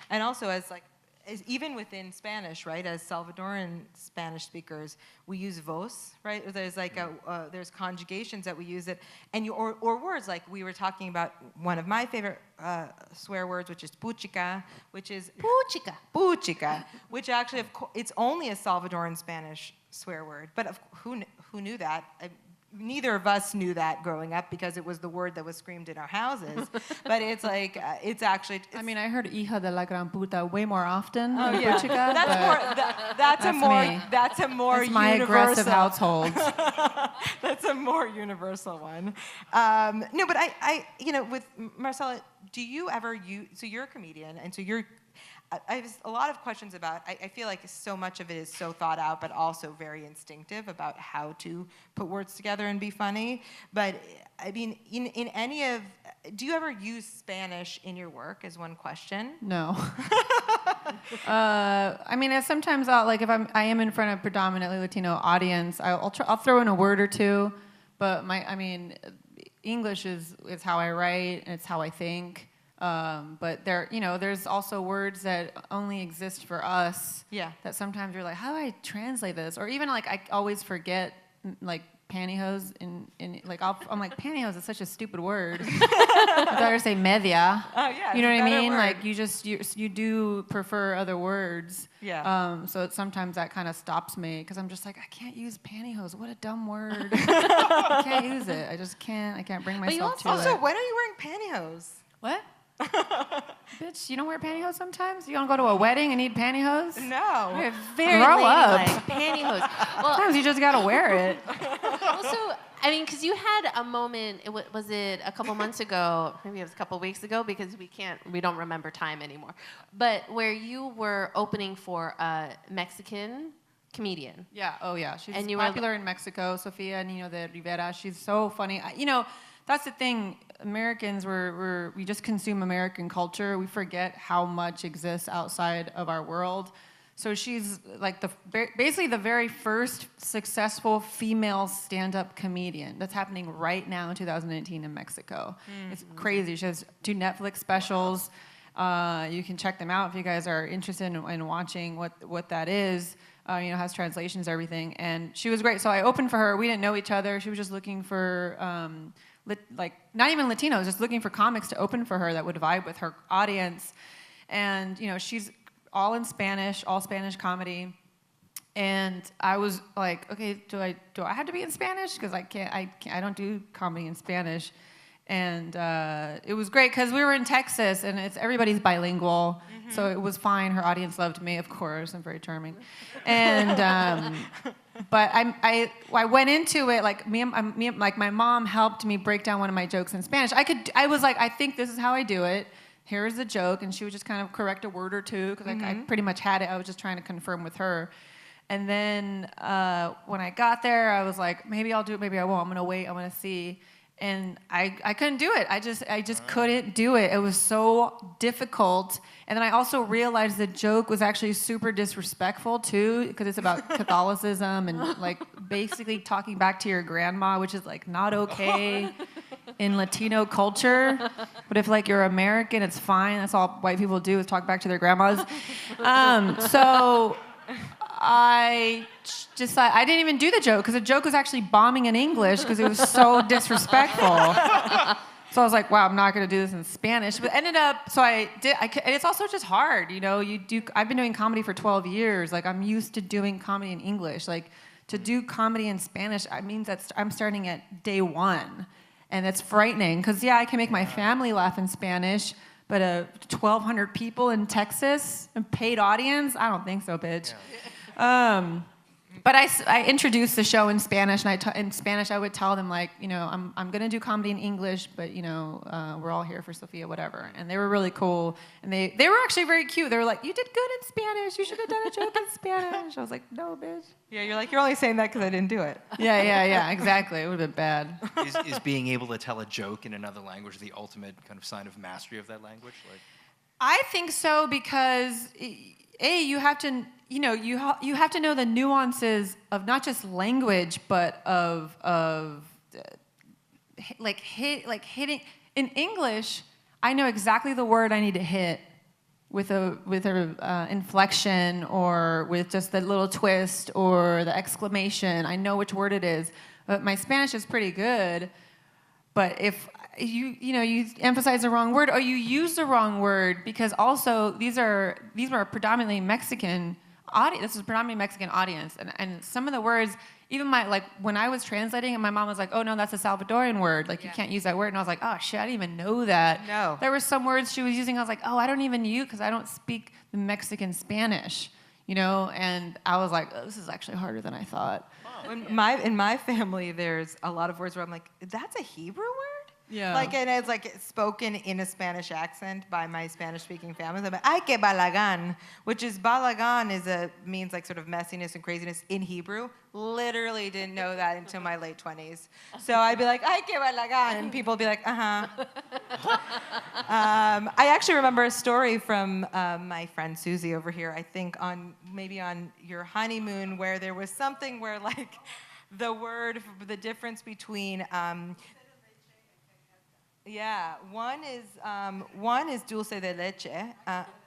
And also, even within Spanish, right, as Salvadoran Spanish speakers, we use vos, right? There's like there's conjugations that we use it, and or words like we were talking about. One of my favorite swear words, which is puchica, which actually, it's only a Salvadoran Spanish swear word. But who knew that? Neither of us knew that growing up because it was the word that was screamed in our houses. But it's like, it's actually... I heard hija de la gran puta way more often than yeah. puchica. That's a more That's my universal... aggressive household. That's a more universal one. No, but I with Marcella, do you ever use... So you're a comedian, and so I have a lot of questions about, I feel like so much of it is so thought out, but also very instinctive about how to put words together and be funny. But, in any of, do you ever use Spanish in your work, is one question? No. Sometimes if I am in front of a predominantly Latino audience, I'll throw in a word or two, but English is how I write, and it's how I think. But there's also words that only exist for us. Yeah. That sometimes you're like, how do I translate this? Or even like I always forget like pantyhose I'm like, pantyhose is such a stupid word. I'd rather say media. Oh yeah. You know what I mean? Word. Like you do prefer other words. Yeah. So sometimes that kind of stops me because I'm just like, I can't use pantyhose. What a dumb word. I can't use it. I just can't. I can't bring myself to it. Also, when are you wearing pantyhose? What? Bitch, you don't wear pantyhose sometimes? You don't go to a wedding and need pantyhose? No. You're very grow up. Pantyhose. Well, sometimes you just gotta wear it. Also, because you had a moment. Was it a couple months ago? Maybe it was a couple weeks ago because we don't remember time anymore. But where you were opening for a Mexican comedian. Yeah. Oh yeah. She's popular in Mexico. Sofia Niño de Rivera. She's so funny. That's the thing. Americans, we just consume American culture. We forget how much exists outside of our world. So she's like basically the very first successful female stand-up comedian. That's happening right now in 2018 in Mexico. It's crazy. She has 2 Netflix specials. You can check them out if you guys are interested in watching what that is. Has translations, everything. And she was great. So I opened for her. We didn't know each other. She was just looking for, not even Latinos, just looking for comics to open for her that would vibe with her audience. And, she's all in Spanish, all Spanish comedy. And I was like, okay, do I have to be in Spanish? Because I don't do comedy in Spanish. And it was great because we were in Texas and everybody's bilingual, so it was fine. Her audience loved me, of course. I'm very charming, and but I went into it like my mom helped me break down one of my jokes in Spanish. I was like, I think this is how I do it. Here's the joke, and she would just kind of correct a word or two because I pretty much had it. I was just trying to confirm with her. And then when I got there, I was like, maybe I'll do it, maybe I won't. I'm gonna wait. I'm gonna see. And I couldn't do it. I just couldn't do it. It was so difficult. And then I also realized the joke was actually super disrespectful too, because it's about Catholicism and like basically talking back to your grandma, which is like not okay in Latino culture. But if like you're American, it's fine. That's all white people do is talk back to their grandmas. So I decided I didn't even do the joke because the joke was actually bombing in English because it was so disrespectful. So I was like, wow, I'm not going to do this in Spanish. But ended up, so I did. And it's also just hard, I've been doing comedy for 12 years. Like I'm used to doing comedy in English. Like to do comedy in Spanish, it means that I'm starting at day 1, and it's frightening because I can make my family laugh in Spanish. But 1,200 people in Texas, a paid audience? I don't think so, bitch. Yeah. But I introduced the show in Spanish, and in Spanish I would tell them like, I'm gonna do comedy in English, but we're all here for Sophia, whatever. And they were really cool, and they were actually very cute. They were like, you did good in Spanish. You should have done a joke in Spanish. I was like, no, bitch. Yeah, you're like, you're only saying that because I didn't do it. Yeah, exactly. It would have been bad. Is being able to tell a joke in another language the ultimate kind of sign of mastery of that language? I think so because you have to you have to know the nuances of not just language but of hitting in English. I know exactly the word I need to hit with a inflection or with just the little twist or the exclamation. I know which word it is. But my Spanish is pretty good. But if you emphasize the wrong word or you use the wrong word, because also these are predominantly Mexican audience. This is predominantly Mexican audience, and some of the words, even when I was translating, and my mom was like, "Oh no, that's a Salvadorian word. Like you can't use that word." And I was like, "Oh shit, I didn't even know that." No. There were some words she was using. I was like, "Oh, I don't even use because I don't speak the Mexican Spanish." And I was like, oh, "This is actually harder than I thought." In my family, there's a lot of words where I'm like, "That's a Hebrew word?" Yeah. And it's like spoken in a Spanish accent by my Spanish-speaking family. I'm like, ay, que balagan, which is balagan means like sort of messiness and craziness in Hebrew. Literally didn't know that until my late 20s. So I'd be like, ay, que balagan, and people would be like, uh-huh. I actually remember a story from my friend Susie over here, I think maybe on your honeymoon, where there was something where like the difference between one is dulce de leche,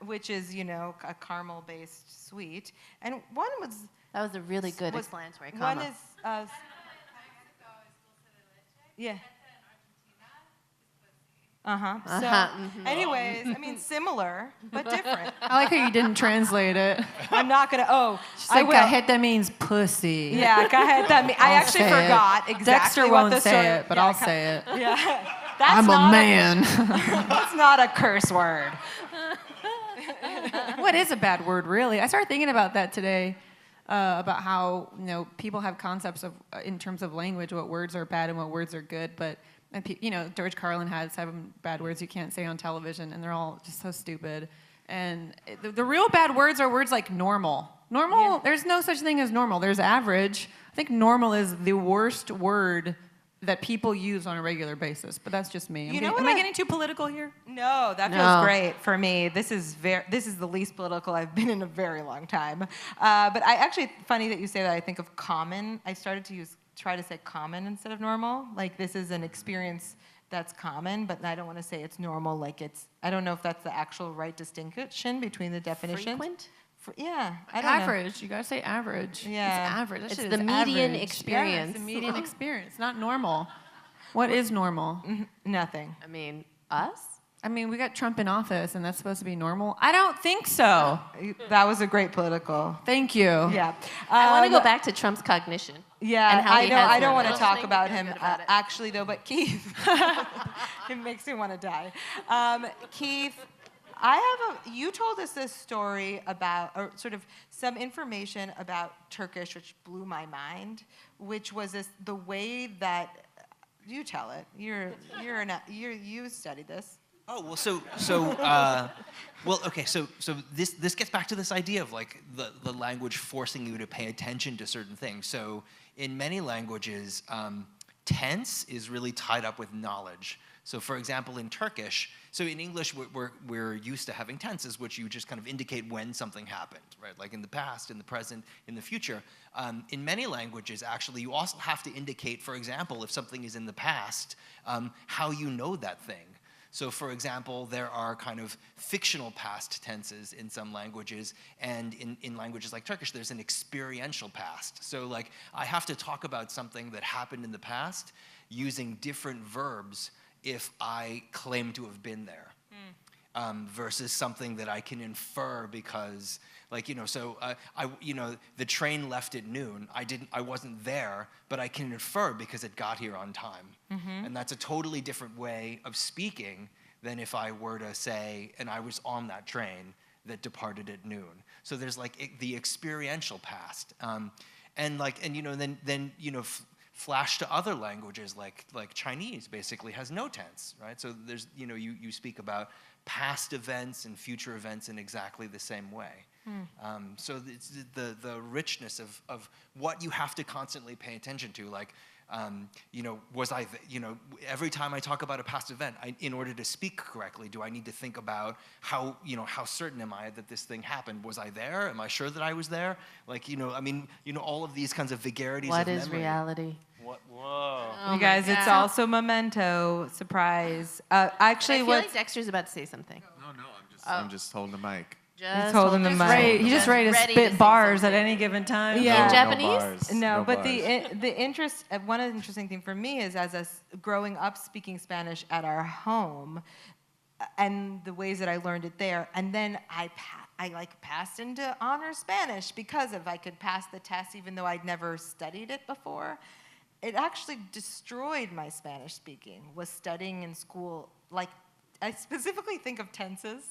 which is a caramel-based sweet, and one was That was a really good explanatory one comma. is yeah. Anyways, I mean similar but different. I like how you didn't translate it. I'm not gonna. Oh, She's like, cajeta means pussy. Yeah, cajeta. I actually forgot exactly Dexter what won't the say story. it, but I'll say it. Yeah, I'm a man. That's not a curse word. What is a bad word, really? I started thinking about that today, about how people have concepts of, in terms of language, what words are bad and what words are good. But George Carlin had 7 bad words you can't say on television, and they're all just so stupid. And the real bad words are words like normal. Normal. Yeah. There's no such thing as normal. There's average. I think normal is the worst word that people use on a regular basis, but that's just me. You know what Am I getting too political here? No, that feels great for me. This is the least political I've been in a very long time. But I actually, funny that you say that. I think of common. I started to try to say common instead of normal. Like this is an experience that's common, but I don't want to say it's normal. Like I don't know if that's the actual right distinction between the definitions. Frequent? Yeah, I don't know. Average. You gotta say average. Yeah. It's average. That It's shit the is median average. experience. Yeah, it's the median experience, not normal. What is normal? Nothing. I mean, us? I mean, we got Trump in office, and that's supposed to be normal? I don't think so. That was a great political. Thank you. Yeah. I want to go back to Trump's cognition. Yeah, and how he has I don't it. want to I don't talk think about we're him good about it. actually, though. But Keith, it makes me want to die. Keith, you told us this story about, or sort of some information about Turkish, which blew my mind, which was the way that you tell it. You studied this. Oh well, so this gets back to this idea of like the language forcing you to pay attention to certain things. So in many languages, tense is really tied up with knowledge. So for example, in Turkish, so in English we're used to having tenses, which you just kind of indicate when something happened, right? Like in the past, in the present, in the future. In many languages, actually, you also have to indicate, for example, if something is in the past, how you know that thing. So for example, there are kind of fictional past tenses in some languages, and in languages like Turkish, there's an experiential past. So like, I have to talk about something that happened in the past using different verbs if I claim to have been there, versus something that I can infer because, like, the train left at noon. I wasn't there, but I can infer because it got here on time. And that's a totally different way of speaking than if I were to say, and I was on that train that departed at noon. So there's like the experiential past, flash to other languages like Chinese basically has no tense, right? So there's, you speak about past events and future events in exactly the same way. So it's the richness of what you have to constantly pay attention to, like, every time I talk about a past event, in order to speak correctly, do I need to think about how certain am I that this thing happened? Was I there? Am I sure that I was there? Like, all of these kinds of vagarities What of is memory. reality? Whoa. Oh You guys, my it's God. also Memento. Surprise. I Actually, feel what? like Dexter's about to say something. No, I'm just holding the mic. Just told him hold the it. mic. He just ready to Ready spit say bars at something. any given time. Yeah. In Japanese? bars, No, but bars. one interesting thing for me is as us growing up speaking Spanish at our home, and the ways that I learned it there, and then I passed into honor Spanish because I could pass the test even though I'd never studied it before. It actually destroyed my Spanish speaking. Was studying in school, like I specifically think of tenses.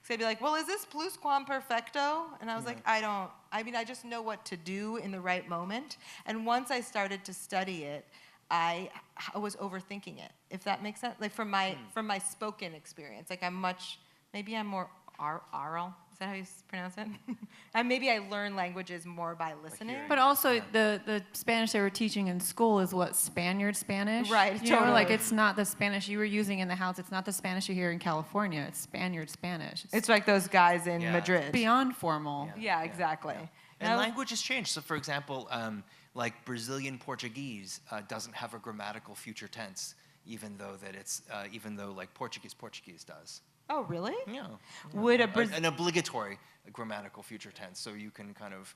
So I'd be like, well, is this pluscuamperfecto? And I was like, I just know what to do in the right moment. And once I started to study it, I was overthinking it, if that makes sense. Like from my spoken experience, like I'm more oral. Is that how you pronounce it? And maybe I learn languages more by listening. But also, the Spanish they were teaching in school is what, Spaniard Spanish? Right, You know, like totally. it's not the Spanish you were using in the house. It's not the Spanish you hear in California. It's Spaniard Spanish. It's like those guys in Yeah. Madrid. beyond formal. Yeah, exactly. And language has changed. So for example, like Brazilian Portuguese doesn't have a grammatical future tense, even though like Portuguese does. Oh, really? Yeah. Would An obligatory grammatical future tense, so you can kind of,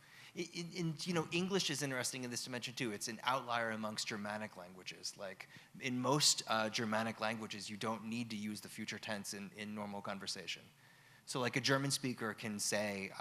English is interesting in this dimension too. It's an outlier amongst Germanic languages. Like in most Germanic languages, you don't need to use the future tense in normal conversation. So like a German speaker can say,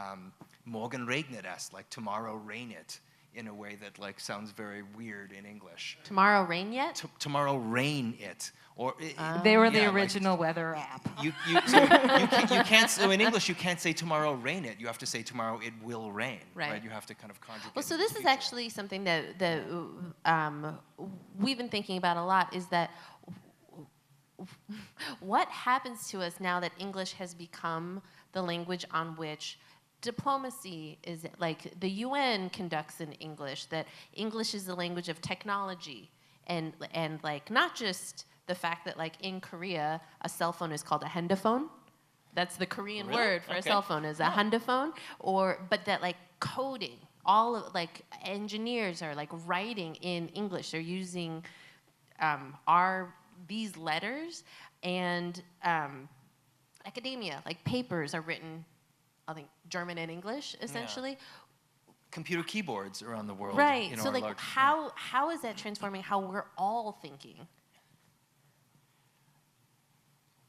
morgen regnet es, like tomorrow rain it, in a way that like sounds very weird in English. Tomorrow rain yet? Tomorrow rain it. Or They were the yeah, like, original weather app. you can't. So in English, you can't say tomorrow rain it. You have to say tomorrow it will rain. Right. You have to kind of conjugate. Well, so it this into is future. actually something that we've been thinking about a lot, is that what happens to us now that English has become the language on which diplomacy is, like the UN conducts in English, that English is the language of technology, and like not just the fact that like in Korea a cell phone is called a hendaphone. That's the Korean word for a cell phone is a hendaphone, but that like coding, all of like engineers are like writing in English. They're using these letters, and academia, like papers are written, I think German and English essentially. Yeah. Computer keyboards around the world. Right. You know, So like how is that transforming how we're all thinking?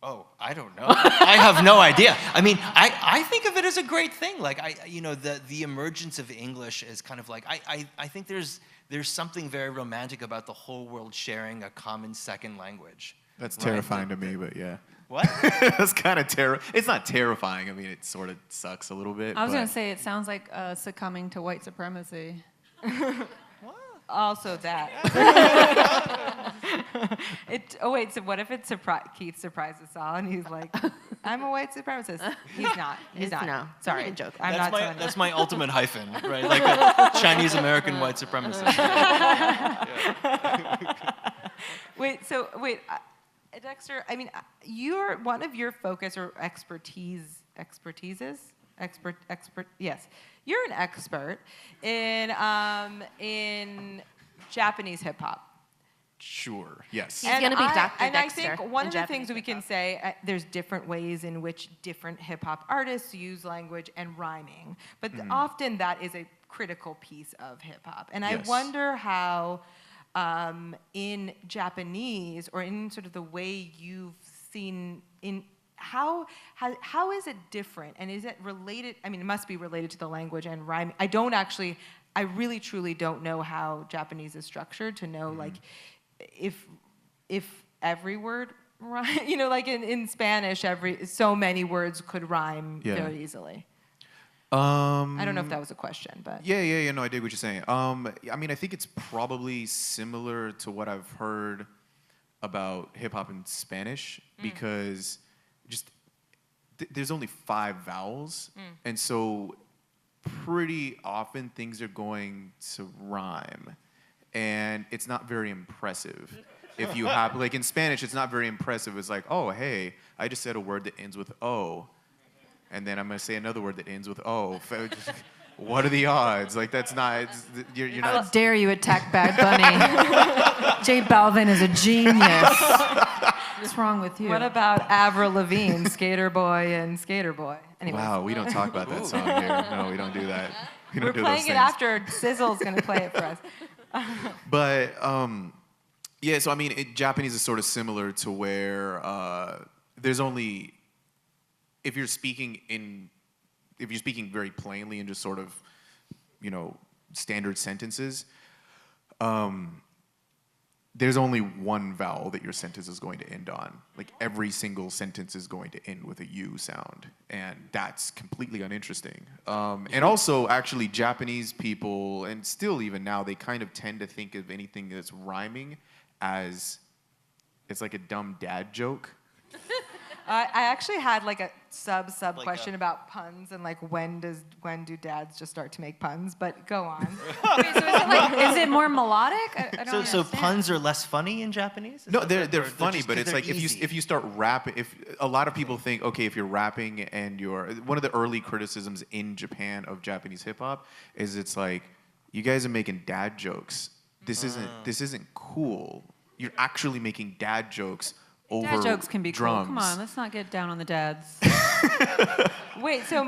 Oh, I don't know. I have no idea. I mean, I think of it as a great thing. Like the emergence of English is kind of like I think there's something very romantic about the whole world sharing a common second language. That's terrifying to me, but yeah. What? That's kind of It's not terrifying. I mean, it sort of sucks a little bit. I was going to say it sounds like succumbing to white supremacy. Also that. Wait, so what if Keith surprises us all and he's like, I'm a white supremacist. He's not. He's not. No. Sorry. I'm joking. I'm not telling you. That's my ultimate hyphen, right? Like a Chinese American white supremacist. Wait, Dexter, I mean, one of your focus or expertises, yes. You're an expert in Japanese hip hop. Sure. Yes. He's going to be Dr. And Dexter. I think one of the Japanese things that we can say, there's different ways in which different hip hop artists use language and rhyming, but often that is a critical piece of hip hop. And Yes. I wonder how, in Japanese or in sort of the way you've seen how is it different, and is it related? I mean, it must be related to the language and rhyming. I really truly don't know how Japanese is structured to know like if every word rhyme, like in Spanish, so many words could rhyme very easily. I don't know if that was a question, but Yeah. No, I dig what you're saying. I mean, I think it's probably similar to what I've heard about hip hop in Spanish because there's only 5 vowels, and so pretty often things are going to rhyme, and it's not very impressive. If you have, like in Spanish, it's not very impressive. It's like, oh, hey, I just said a word that ends with O, and then I'm going to say another word that ends with O. What are the odds? Like, that's not, you're How not. dare you attack Bad Bunny? J Balvin is a genius. What's wrong with you? what about Avril Lavigne, Skater Boy and Skater Boy? Anyways. Wow, we don't talk about that song here. No, we don't do that. We don't We're do playing those it things. after Sizzle's going to play it for us. But yeah, so I mean, Japanese is sort of similar to where there's only if you're speaking very plainly and just sort of standard sentences, there's only one vowel that your sentence is going to end on. Like every single sentence is going to end with a U sound, and that's completely uninteresting. And also, actually, Japanese people, and still even now, they kind of tend to think of anything that's rhyming as it's like a dumb dad joke. I actually had like a sub Like question about puns and like when do dads just start to make puns? But go on. Wait, so is it more melodic? I don't So understand. puns are less funny in Japanese? Is No, that they're or funny, just but 'cause it's they're like easy? if you start rapping, if a lot of people think, okay, if you're rapping and one of the early criticisms in Japan of Japanese hip hop is it's like, you guys are making dad jokes. This isn't cool. You're actually making dad jokes over Dad jokes can be drums. cool. Come on, let's not get down on the dads. Wait, so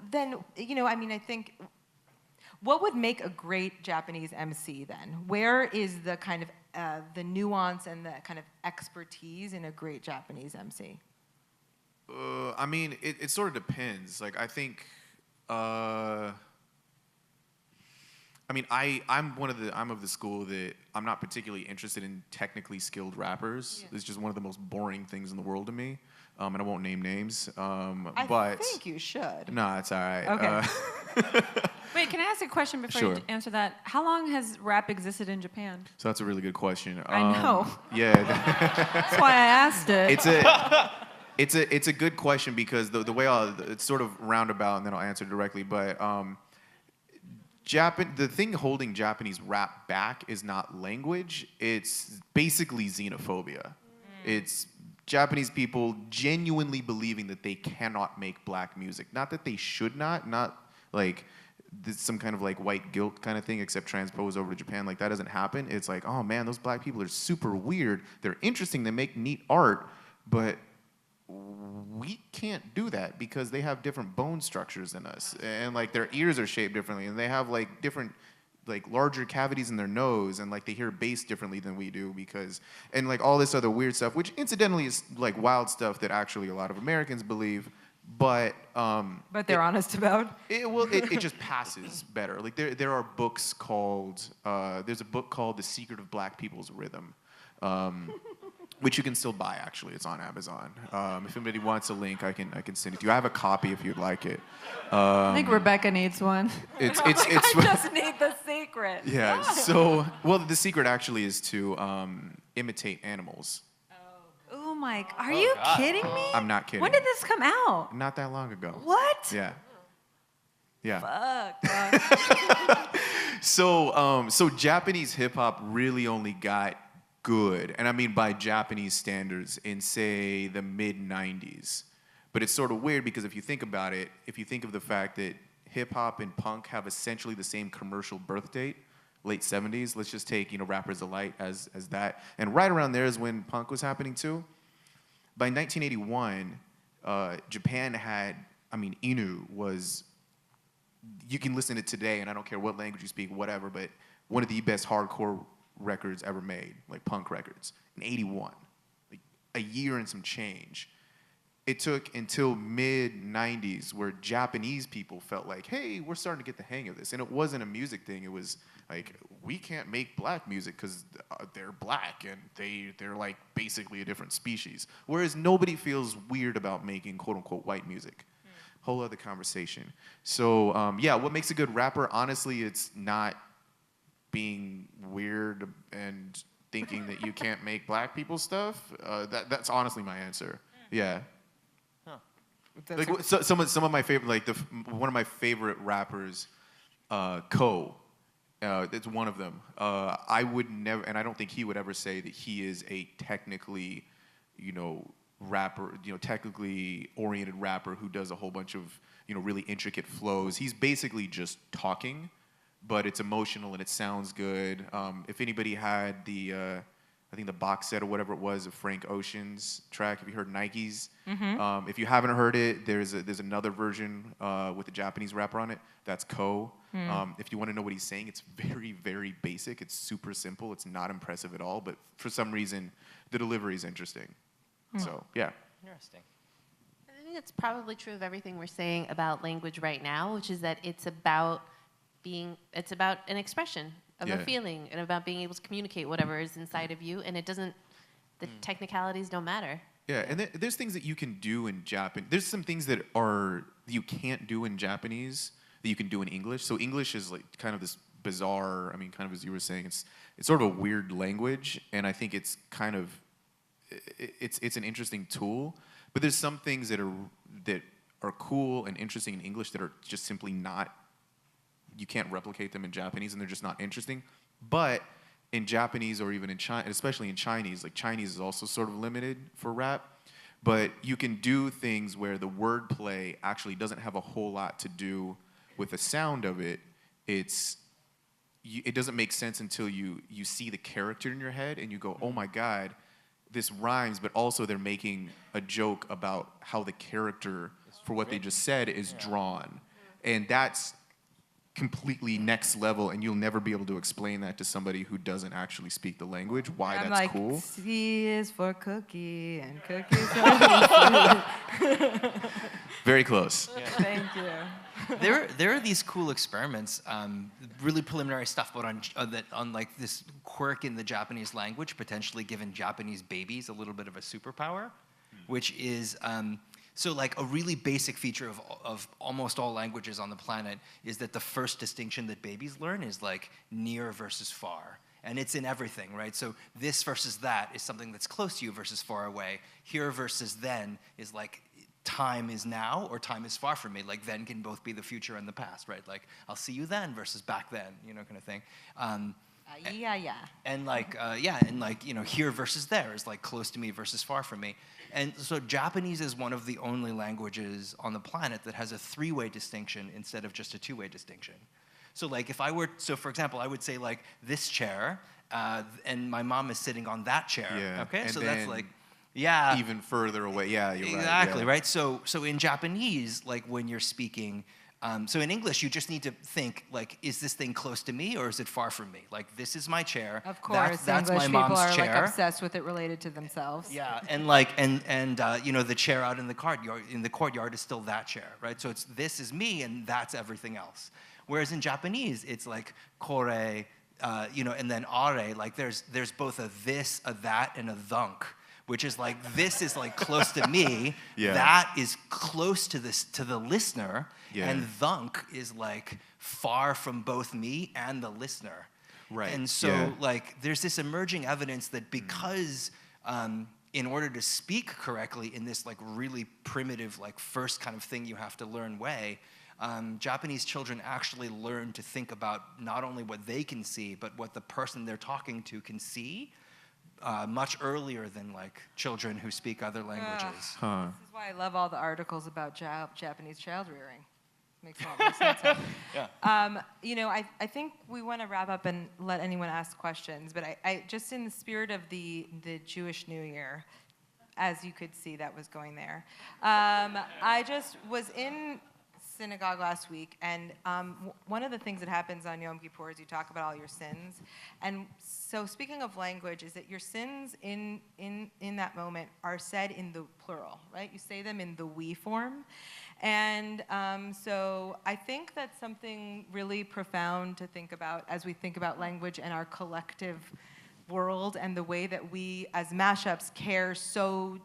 then I mean, I think what would make a great Japanese MC then? Where is the kind of the nuance and the kind of expertise in a great Japanese MC? I mean, it sort of depends. Like, I think, I mean, I'm of the school that I'm not particularly interested in technically skilled rappers. Yeah. It's just one of the most boring things in the world to me. And I won't name names. I but think you should. no, it's all right. Okay. Wait, can I ask a question before Sure. you answer that? How long has rap existed in Japan? So that's a really good question. I know. Yeah. That's why I asked it. It's a good question because the way it's sort of roundabout, and then I'll answer directly. But the thing holding Japanese rap back is not language. It's basically xenophobia. It's Japanese people genuinely believing that they cannot make black music. Not that they should not like this some kind of like white guilt kind of thing, except transposed over to Japan. Like that doesn't happen. It's like, oh man, those black people are super weird. They're interesting. They make neat art, but we can't do that because they have different bone structures than us, and like their ears are shaped differently, and they have like different, like larger cavities in their nose, and like they hear bass differently than we do because, and like all this other weird stuff, which incidentally is like wild stuff that actually a lot of Americans believe, but they're honest about. It just passes better. Like there are books called there's a book called The Secret of Black People's Rhythm. Which you can still buy, actually. It's on Amazon. If anybody wants a link, I can send it to you. I have a copy if you'd like it. I think Rebecca needs one. I just need the secret. Yeah. So, well, the secret actually is to imitate animals. Oh my! Are you kidding me? I'm not kidding. When did this come out? Not that long ago. What? Yeah. Yeah. Fuck. So Japanese hip hop really only got good, and I mean by Japanese standards, in say the mid-90s. But it's sort of weird because if you think about it, if you think of the fact that hip hop and punk have essentially the same commercial birth date, late 70s. Let's just take Rappers Delight as that, and right around there is when punk was happening too. By 1981, Japan had, Inu was. You can listen to it today, and I don't care what language you speak, whatever, but one of the best hardcore records ever made, like punk records, in 81. Like a year and some change. It took until mid-90s where Japanese people felt like, hey, we're starting to get the hang of this. And it wasn't a music thing. It was like, we can't make black music because they're black and they're like basically a different species. Whereas nobody feels weird about making quote-unquote white music. Whole other conversation. So, what makes a good rapper? Honestly, it's not being weird and thinking that you can't make black people stuff. That's honestly my answer. Yeah. Like some of my favorite, like one of my favorite rappers, Ko. It's one of them. I would never, and I don't think he would ever say that he is a technically, rapper, technically oriented rapper who does a whole bunch of, really intricate flows. He's basically just talking, but it's emotional and it sounds good. If anybody had I think the box set or whatever it was of Frank Ocean's track, have you heard Nike's? Mm-hmm. If you haven't heard it, there's another version with a Japanese rapper on it. That's Ko. If you want to know what he's saying, it's very, very basic. It's super simple. It's not impressive at all, but for some reason, the delivery is interesting. So, yeah. Interesting. I think it's probably true of everything we're saying about language right now, which is that it's about an expression of a feeling and about being able to communicate whatever is inside of you, and the technicalities don't matter. Yeah, and there's things that you can do in Japanese. There's some things that you can't do in Japanese that you can do in English. So English is like kind of this bizarre, kind of as you were saying, it's sort of a weird language, and I think it's kind of, it's an interesting tool. But there's some things that are cool and interesting in English that are just simply not, you can't replicate them in Japanese, and they're just not interesting. But in Japanese or even in China, especially in Chinese, like Chinese is also sort of limited for rap. But you can do things where the wordplay actually doesn't have a whole lot to do with the sound of it. It doesn't make sense until you see the character in your head and you go, oh my God, this rhymes, but also they're making a joke about how the character for what they just said is drawn. And that's completely next level, and you'll never be able to explain that to somebody who doesn't actually speak the language, why that's like, cool. C is for cookie, and cookie is for Very close. Yeah. Thank you. There are these cool experiments, really preliminary stuff, but on like this quirk in the Japanese language, potentially giving Japanese babies a little bit of a superpower, which is so like a really basic feature of almost all languages on the planet is that the first distinction that babies learn is like near versus far. And it's in everything, right? So this versus that is something that's close to you versus far away. Here versus then is like time is now or time is far from me. Like then can both be the future and the past, right? Like I'll see you then versus back then, kind of thing. Yeah. And like, here versus there is like close to me versus far from me. And so Japanese is one of the only languages on the planet that has a three-way distinction instead of just a two-way distinction. So like for example, I would say like this chair, and my mom is sitting on that chair. Yeah. Okay, And so then that's like, yeah. even further away. Yeah, you're right. Exactly, Yeah. right? So in Japanese, like when you're speaking, so in English, you just need to think, like, is this thing close to me or is it far from me? Like, this is my chair. Of course, that's English my people mom's are chair. like obsessed with it related to themselves. Yeah, and like, the chair out in the courtyard is still that chair, right? So this is me and that's everything else. Whereas in Japanese, it's like kore, and then are. Like there's both a this, a that, and a thunk, which is like this is like close to me, Yeah. that is close to the listener, Yeah. and thunk is like far from both me and the listener. Right. And so Yeah. like there's this emerging evidence that because in order to speak correctly in this like really primitive like first kind of thing you have to learn way, Japanese children actually learn to think about not only what they can see, but what the person they're talking to can see much earlier than like children who speak other languages. Huh. This is why I love all the articles about Japanese child rearing. Makes a lot more sense. Huh? Yeah. I think we want to wrap up and let anyone ask questions, but I just in the spirit of the Jewish New Year, as you could see, that was going there. I just was in synagogue last week, and one of the things that happens on Yom Kippur is you talk about all your sins. And so speaking of language, is that your sins in that moment are said in the plural, right? You say them in the we form. And so I think that's something really profound to think about as we think about language and our collective world and the way that we as mashups care so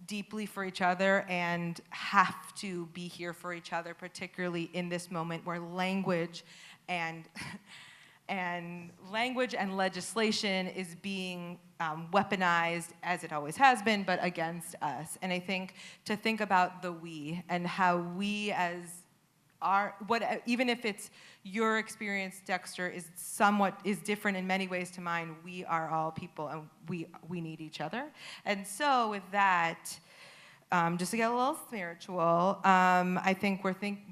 deeply for each other and have to be here for each other, particularly in this moment where language and legislation is being weaponized, as it always has been, but against us. And I think to think about the we and how we as even if it's your experience, Dexter, is different in many ways to mine. We are all people, and we need each other. And so, with that, just to get a little spiritual, I think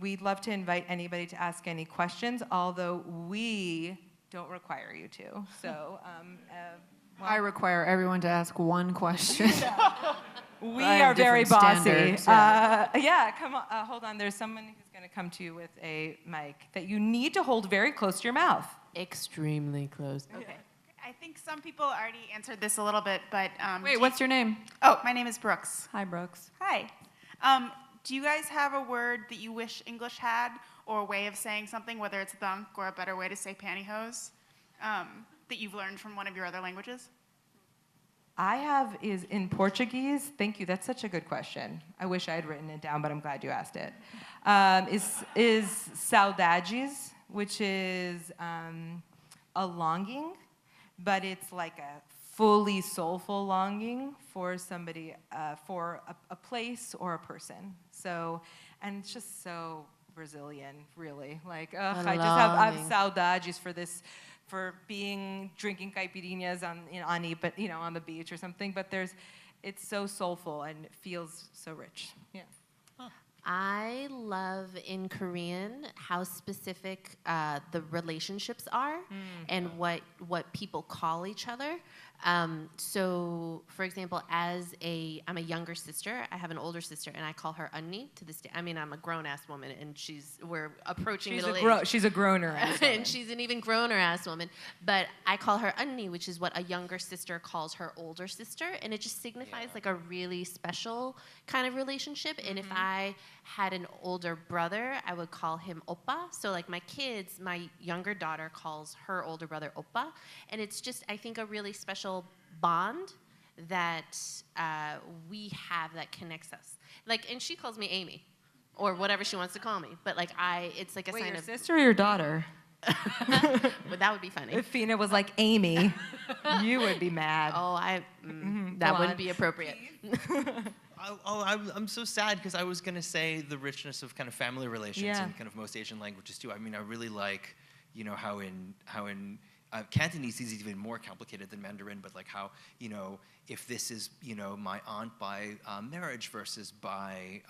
we'd love to invite anybody to ask any questions, although we don't require you to. So, I require everyone to ask one question. we I have are very different bossy. standards, yeah. Yeah, come on. Hold on. There's someone who's going to come to you with a mic that you need to hold very close to your mouth. Extremely close. Okay. I think some people already answered this a little bit, but Wait, what's your name? Oh, my name is Brooks. Hi, Brooks. Hi. Do you guys have a word that you wish English had, or a way of saying something, whether it's thunk or a better way to say pantyhose, that you've learned from one of your other languages? I have is in Portuguese. Thank you. That's such a good question. I wish I had written it down, but I'm glad you asked it. Is saudades, which is a longing, but it's like a fully soulful longing for somebody, for a place or a person. So, and it's just so Brazilian, really. Like, I have saudades for this. For drinking caipirinhas on the beach or something, but it's so soulful and it feels so rich. Yeah. I love in Korean how specific the relationships are and what people call each other. So, for example, I'm a younger sister. I have an older sister, and I call her Unni to this day. I mean, I'm a grown-ass woman, and we're approaching middle age. She's a groaner. And she's an even growner-ass woman. But I call her Unni, which is what a younger sister calls her older sister, and it just signifies like a really special kind of relationship. And if I had an older brother, I would call him Oppa. So like my kids, my younger daughter calls her older brother Oppa, and it's just, I think, a really special bond that we have that connects us. Like, and she calls me Amy, or whatever she wants to call me. But like it's like a sign your of sister or your daughter? But that would be funny. If Fina was like Amy, you would be mad. Oh, that wouldn't be appropriate. I'm so sad because I was gonna say the richness of kind of family relations in kind of most Asian languages too. I mean, I really like, how in Cantonese is even more complicated than Mandarin, but like how, if this is, my aunt by marriage versus by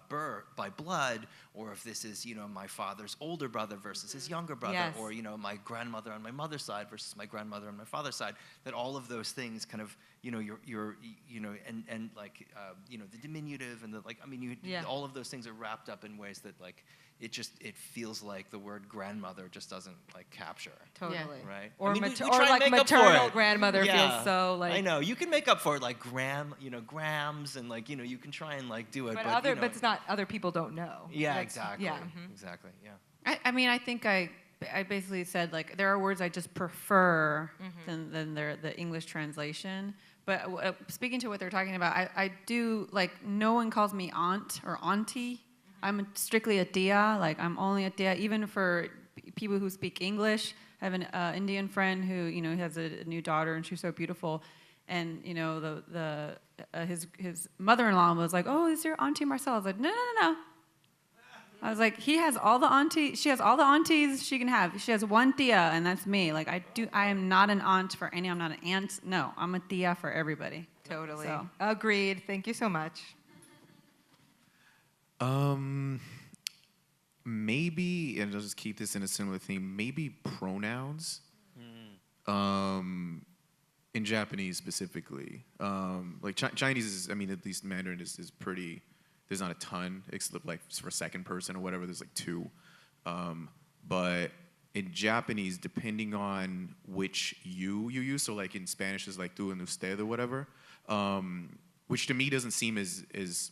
birth, by blood, or if this is, my father's older brother versus his younger brother, or, my grandmother on my mother's side versus my grandmother on my father's side, that all of those things kind of, and like, the diminutive and the, like, I mean, all of those things are wrapped up in ways that, like, it feels like the word grandmother just doesn't like capture. Totally. Right. Or, I mean, we or try like and make up for maternal it. grandmother feels so like. I know you can make up for it like grams and like you can try and like do it. But but it's not other people don't know. Yeah, exactly. Yeah. Exactly. Yeah. I mean, I think I basically said like there are words I just prefer than the English translation. But speaking to what they're talking about, I do like no one calls me aunt or auntie. I'm strictly a tia. Like I'm only a tia. Even for people who speak English, I have an Indian friend who has a new daughter and she's so beautiful, and his mother-in-law was like, "Oh, is your auntie Marcella?" I was like, "No." I was like, she has all the aunties she can have. She has one tia, and that's me. Like I am not an aunt for any. I'm not an aunt. No, I'm a tia for everybody. Totally. So. Agreed. Thank you so much. Maybe, and I'll just keep this in a similar theme, maybe pronouns. In Japanese specifically. Like Chinese is, I mean, at least Mandarin is pretty, there's not a ton, except like for second person or whatever, there's like 2. But in Japanese, depending on which you use, so like in Spanish is like tú and usted or whatever, which to me doesn't seem as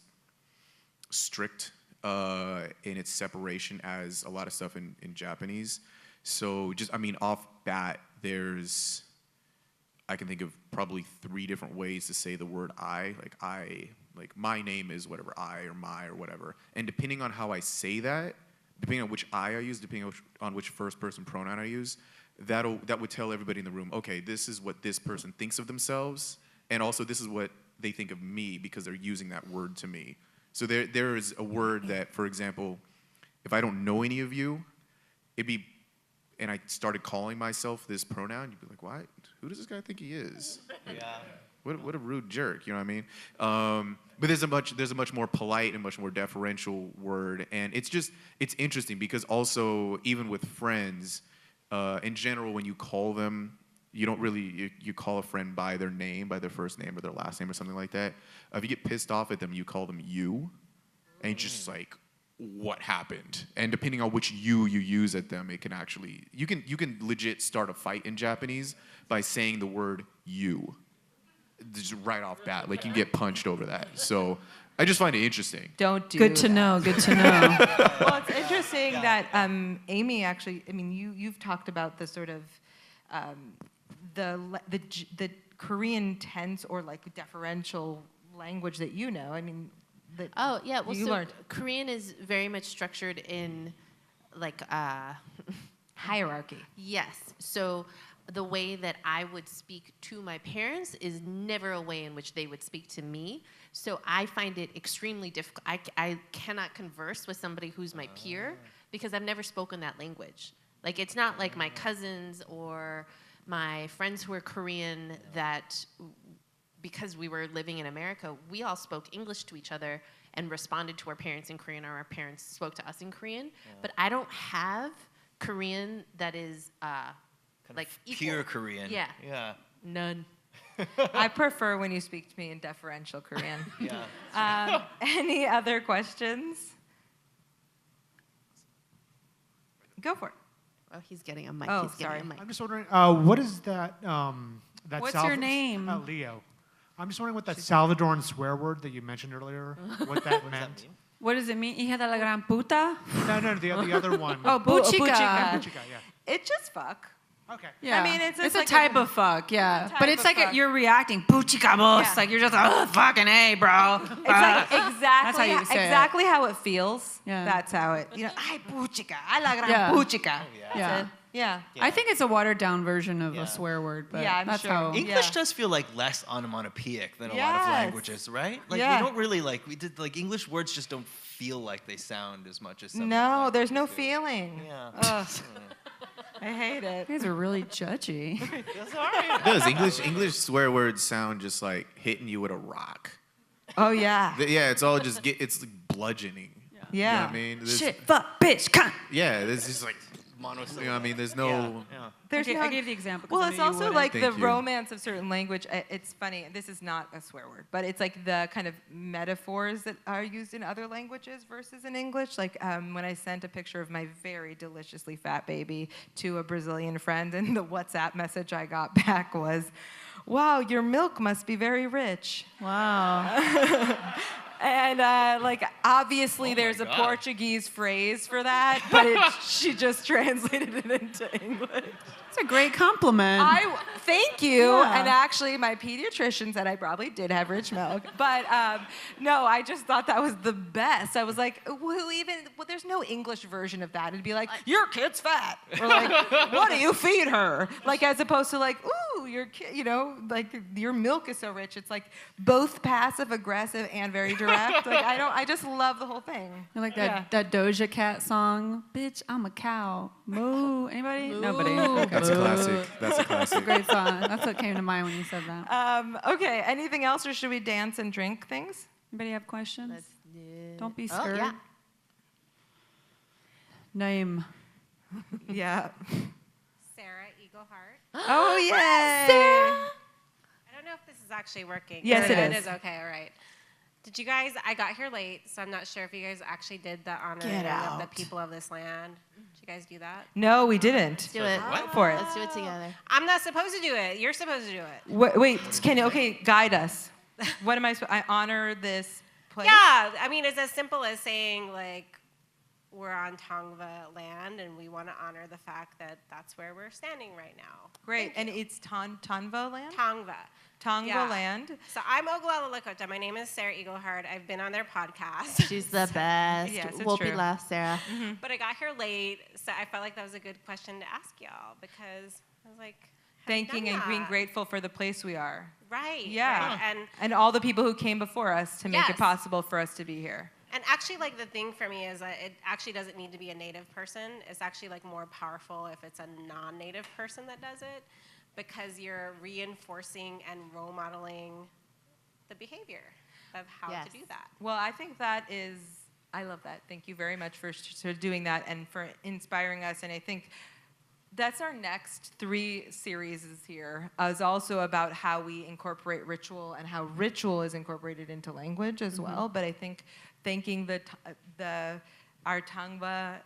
strict in its separation as a lot of stuff in Japanese. So just, I mean, off bat, I can think of probably 3 different ways to say the word I, like my name is whatever, I or my or whatever. And depending on how I say that, depending on which I use, depending on which first person pronoun I use, that would tell everybody in the room, okay, this is what this person thinks of themselves, and also this is what they think of me because they're using that word to me. So there is a word that, for example, if I don't know any of you, and I started calling myself this pronoun, you'd be like, what? Who does this guy think he is? Like, what a rude jerk, you know what I mean? But there's a much more polite and much more deferential word, and it's interesting because also even with friends, in general, when you call them, you don't really, you call a friend by their name, by their first name or their last name or something like that. If you get pissed off at them, you call them you, and it's just like, what happened? And depending on which you use at them, it can actually, you can legit start a fight in Japanese by saying the word you, just right off bat. Like you can get punched over that. So I just find it interesting. Don't do Good to know. Good to know. Well, it's interesting that Amy actually, I mean, you've talked about the sort of the Korean tense or like deferential language that you know. I mean, Oh, yeah. Well, you so learned. Korean is very much structured in like Hierarchy. yes. So the way that I would speak to my parents is never a way in which they would speak to me. So I find it extremely difficult. I cannot converse with somebody who's my peer because I've never spoken that language. Like it's not like my cousins or my friends who are Korean that, because we were living in America, we all spoke English to each other and responded to our parents in Korean, or our parents spoke to us in Korean. But I don't have Korean that is like equal. Pure Korean. Yeah. Yeah. None. I prefer when you speak to me in deferential Korean. Yeah. Any other questions? Go for it. Oh, he's getting a mic. Oh, he's getting sorry. a mic. I'm just wondering, what is that? That What's your name? Leo. I'm just wondering what that Salvadoran swear word that you mentioned earlier, what that meant. What does it mean? Hija de la gran puta? No, the other one. Oh, Puchica. puchica. Yeah. It's just fuck. Okay. Yeah. I mean, it's a like type a- of fuck, yeah. type But it's of like fuck. you're reacting, puchica boss. Yeah. Like you're just like, oh, fucking A, bro. It's like exactly how you say it. exactly how it feels. Yeah. That's how it. Ay, puchica. I la gran Yeah. puchica. Yeah. That's it. Yeah. I think it's a watered down version of Yeah. a swear word, but Yeah, I'm that's sure. how. English Yeah. does feel like less onomatopoeic than a lot Yes. of languages, right? Like Yeah. we don't really like English words just don't feel like they sound as much as some No, there's no languages do. feeling. Yeah. Ugh. I hate it. You guys are really judgy. That's all right. It does. English swear words sound just like hitting you with a rock. Oh yeah. Yeah, it's all just it's like bludgeoning. You know Yeah. what I mean? Shit, fuck, bitch, cunt. Yeah, there's just like Monosyllable. you know what I mean? There's no Yeah. There's I no. gave the example. 'cause Well, I it's knew you also wouldn't. like the Thank you. romance of certain language. It's funny. This is not a swear word, but it's like the kind of metaphors that are used in other languages versus in English. Like when I sent a picture of my very deliciously fat baby to a Brazilian friend, and the WhatsApp message I got back was, "Wow, your milk must be very rich." Wow. And like obviously Oh my there's a God. Portuguese phrase for that, but she just translated it into English. It's a great compliment. Thank you. Yeah. And actually, my pediatrician said I probably did have rich milk. But no, I just thought that was the best. I was like, there's no English version of that. It'd be like, your kid's fat. Or like, what do you feed her? Like, as opposed to like, ooh, your kid, like your milk is so rich. It's like both passive aggressive and very direct. Like, I just love the whole thing. You like Yeah. that Doja Cat song? Bitch, I'm a cow. Moo. Anybody? Nobody. Okay. That's a classic. That's a classic. Great song. That's what came to mind when you said that. Okay, anything else, or should we dance and drink things? Anybody have questions? Let's do- Don't be Oh, scared. yeah. Name. Yeah. Sarah Eaglehart. Oh, yeah. I don't know if this is actually working. Yes, it It is. is okay, all right. Did you guys, I got here late, so I'm not sure if you guys actually did the honoring Get of the out. people of this land. Did you guys do that? No, we didn't. Do it. Go for it. Let's do it together. I'm not supposed to do it. You're supposed to do it. Wait, guide us. What am I supposed I honor this place? Yeah, I mean, it's as simple as saying, like, we're on Tongva land, and we want to honor the fact that that's where we're standing right now. Great. And it's Tonva land? Tongva. Tongva Yeah. land. So I'm Oglala Lakota. My name is Sarah Eaglehart. I've been on their podcast. She's the best. Yes, it's We'll be true. last, Sarah. But I got here late, so I felt like that was a good question to ask y'all because I was like, have you Thanking done and being that? grateful for the place we are. Right. Yeah. Right. And all the people who came before us to make it Yes. possible for us to be here. And actually, like, the thing for me is that it actually doesn't need to be a native person. It's actually, like, more powerful if it's a non-native person that does it because you're reinforcing and role modeling the behavior of how Yes. to do that. Well, I think that is, I love that. Thank you very much for doing that and for inspiring us. And I think that's our next 3 series is also about how we incorporate ritual and how ritual is incorporated into language as well. But I think thanking our Tongva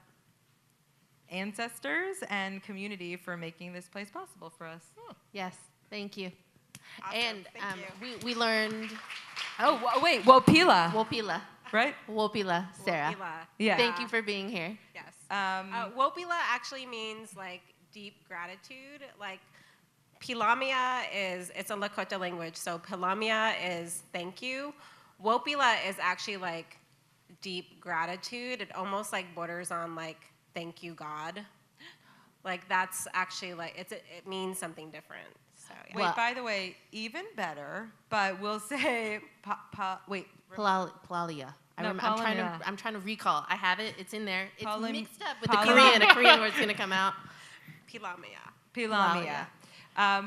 ancestors and community for making this place possible for us. Yes, thank you. Awesome. And Thank we learned Oh, wait, Wopila, Wopila. right? Wopila, Sarah. Wopila. Yeah. Thank you for being here. Yes. Um, Wopila actually means like deep gratitude. Like Pilamia it's a Lakota language, so Pilamia is thank you. Wopila is actually like deep gratitude. It almost like borders on like thank you God. Like that's actually like it means something different. So yeah. Wait, Well- by the way, even better, but we'll say Palalia. No, I'm trying to recall. I have it. It's in there. It's Palim- mixed up with the Palim- Korean. A Korean word's gonna come out. Pilamia. Pilamia.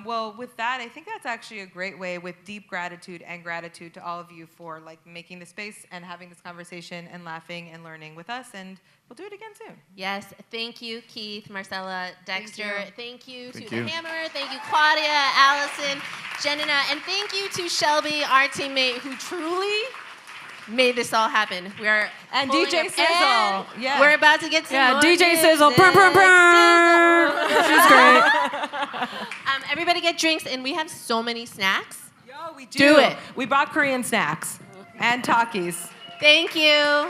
Well, with that, I think that's actually a great way with deep gratitude and gratitude to all of you for like making the space and having this conversation and laughing and learning with us. And we'll do it again soon. Yes, thank you, Keith, Marcella, Dexter. Thank you to Thank the you. Hammer. Thank you, Claudia, Allison, Jenna, and thank you to Shelby, our teammate, who truly made this all happen. We are And pulling DJ up- Sizzle. and Yeah. We're about to get some Yeah, more DJ music. Sizzle. Brr, brr, brr. She's great. Everybody get drinks, and we have so many snacks. Yo, we Do it. We brought Korean snacks and Takis. Thank you.